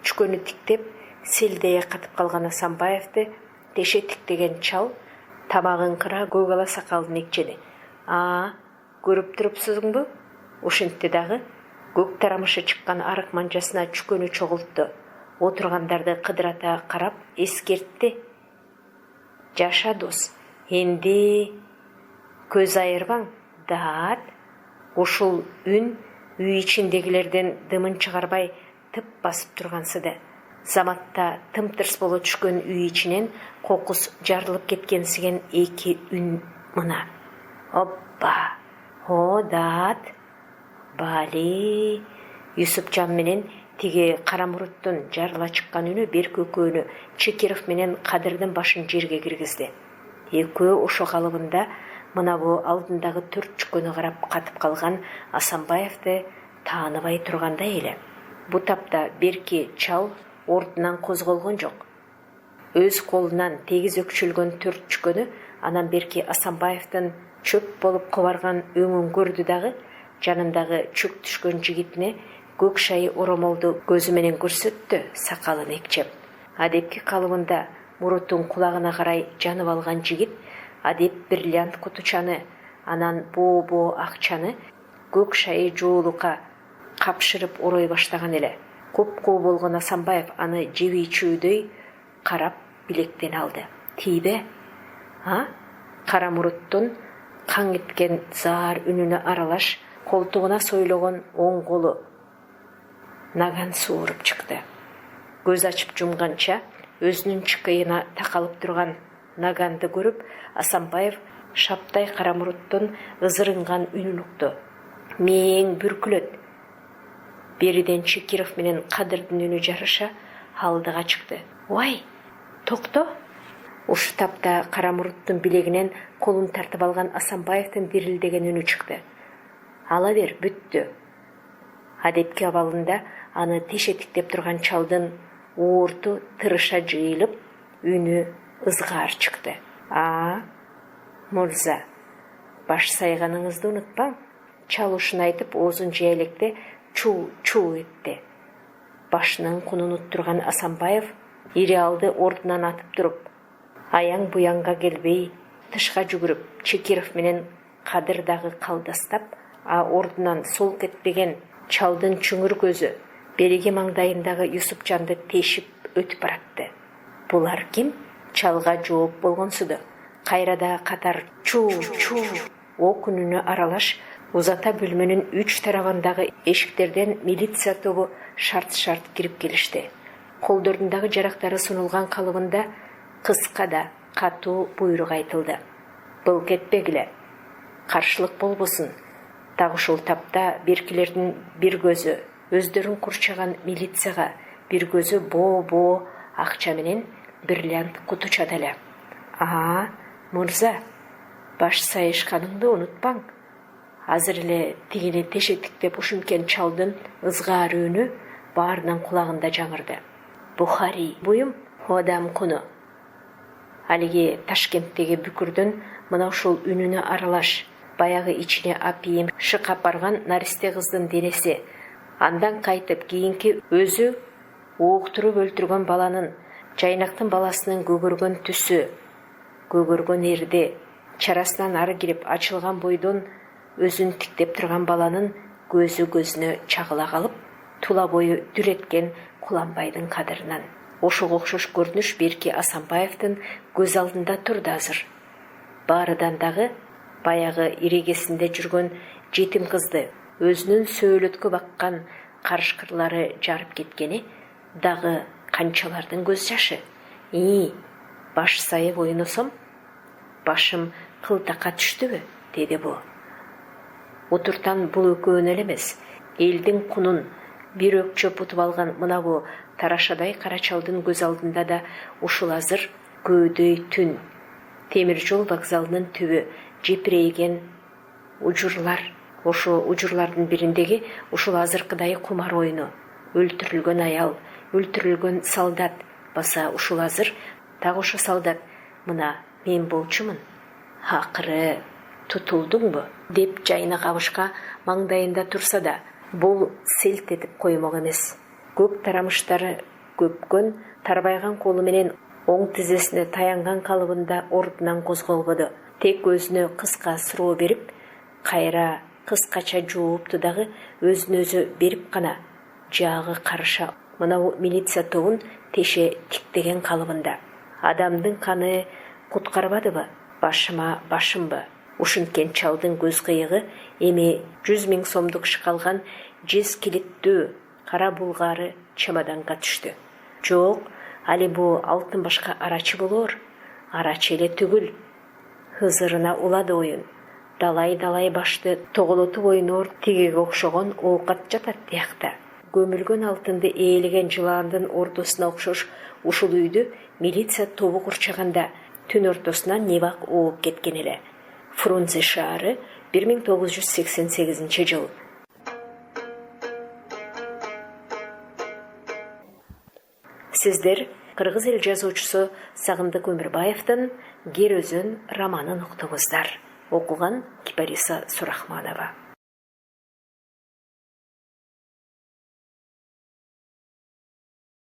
Speaker 1: Чүкөнү тиктеп селдее катып калган Асанбаевди теше тиктеген чал тамагын кыра көк ала сакалын экчеди. Көрүп турупсуңбу? Ушинтти дагы көк тарамышы чыккан арык манжасына чүкөнү чогултту. Отургандарды кыдырата карап эскертти. Жаша дос, энди көз айырбаң, даат. Ушул үн үй ичиндегилерден дымын чыгарбай тып басып тургансыды. Заматта тым-тырс боло түшкөн үй ичинен кокус жарылып кеткенсиген эки үн мына. Оппа! О, даат! Бали! Юсупжан менен тиги Карамуруттун жарыла чыккан үнү Берке экөөнү Чекиров менен Кадырдын башын жерге киргизди. Экөө ошо калыбында мына бу алдындагы 4 чүкөнү карап катып калган Асанбаевди тааныбай тургандай эле. Бу тапта Берке чал ордунан козголгон жок. Өз колунан тегиз өкчүлгөн 4 чүкөнү анан Берке Асанбаевдин чөп болуп кобарган өңүн көрдү дагы, жанындагы чөк түшкөн жигитине көк шайы оромолду көзү менен көрсөттү, сакалын экчеп. Адепки калыбында мурутун кулагына карай жанып алган жигит адеп бриллиант кутучаны, анан боо акчаны көк шайы жоолукка капшырып орой баштаган эле. Коп-коо болгон Асанбаев аны жебийчүүдөй карап билектен алды. Тийбе? Карамуруттун каң эткен заар үнүнө аралаш колтугуна сойлогон оң колу наган сууруп чыкты. Көз ачып жумганча өзүнүн чыкыйына такалып турган наганды көрүп, Асанбаев Шаптай Карамуруттун ызырынган үнүн укту. Мээң бүркүлөт. Бериден Чекиров менен Кадырдын үнү жарыша алдыга чыкты. Ой, токто! Ушу тапта Карамуруттун билегинен колун тартып алган Асанбаевдин дирилдеген үнү чыкты. Ала бер, бүттү. Адепки абалында аны тешетиктеп турган чалдын оорту тырыша жыйылып, үнү ызгаар чыкты. Мурза, баш сайганыңызды унутпаң. Чал ушуну айтып, оозун жыя электе чуу этти. Башынын кунун уттурган Асанбаев иреалды ордунан атып туруп, аяң буянга келбей, тышка жүгүрүп, Чекиров менен Кадыр дагы калдастап, ордунан сол кетпеген чалдын чүңүр көзү береги маңдайындагы Юсупжанды тешип өтүп баратты. Булар ким? Чалга жооп болгонсуду. Кайрада катар чуу ок үнүнө аралаш узата бөлмөнүн 3 тарабындагы эшиктерден милиция тобу шарт кирип келишти. Колдордундагы жарактары сунулган калыбында кыска да катуу буйрук айтылды. Бул кетпегиле. Каршылык болбосун. Так ушул тапта Беркелердин бир көзү өздөрүн курчаган милицияга, бир көзү боо акча менен бриллиант кутучада эле. Мурза, баш сайышканыңды унутпаң. Азыр эле тигини тешеттиктеп ушинткен чалдын ызгаар үнү баарынын кулагында жаңырды. Бухари, буюм, одам куну. Алиги Ташкенттеги бүкүрдүн мына ушул үнүнө аралаш баягы ичине апийим шыкап барган наристе кыздын денеси, андан кайтып кийинки өзү ооктуруп өлтүргөн баланын Жайнақтың баласының көгөргөн түсі, көгөргөн ерде, чарасынан ары кирип ачылган бойдон өзүн тиктеп турган баланын көзү көзүнө чагыла калып, тула бою дүр эткен Куланбайдын кадырынан. Ошого окшош көрүнүш берки Асанбаевдин көз алдында турду азыр. Баарыдан дагы баягы ирегесинде жүргөн жетим кызды өзүнүн сөөлөткө баккан карышкырлары жарып кеткени дагы канчалардын көз жашы. Баш сайып ойносом, башым кылтакка түштүбү, деди бу. Отуртан бул экөөнү эле эмес, элдин кунун бир өкчөп утуп алган мына бу тарашадай кара чалдын көз алдында да ушул азыр көөдөй түн, темир жол вокзалынын түбү жепирейген ужурлар. Ошо ужурлардын бириндеги ушул азыркыдай кумар ойну, өлтүрүлгөн аял, өлтүрүлгөн солдат, баса ушул азыр так ошо солдат мына мен болчумун. Акыры тутулдуңбу деп жайына кабышка маңдайында турса да, бул селт этип коймок эмес. Көк тарамыштары көпкөн тарбайган колу менен оң тизесине таянган калыбында ордунан козголбоду. Тек өзүнө кыска суроо берип, кайра кыскача жоопту дагы өзүнө өзү берип гана жаагы карыша мына милиция тобун теше тиктеген калыбында. Адамдын каны куткарбадыбы, башыма башымбы? Ушинткен чалдын көз кыйыгы эми 100 000 сомдук шкалган жез килиттүү кара булгары чемоданга түштү. Жок, али бу алтын башка арачы болор. Арачы эле түгүл. Хызырына улады оюн. Далай башты тоголотуп ойноор тигеге окшогон оокат жатат тиякта. Көмүлгөн алтынды ээлеген жылаандын ордосуна окшош ушул үйдү милиция тобу курчаганда түн ортосунан небак ооп кеткен эле. Фрунзе шаары 1988 жыл. Сиздер кыргыз эл жазуучусу Сагындык Өмүрбаевдин Кер өзөн романын уктуңуздар. Окуган Кипариса Сурахманова.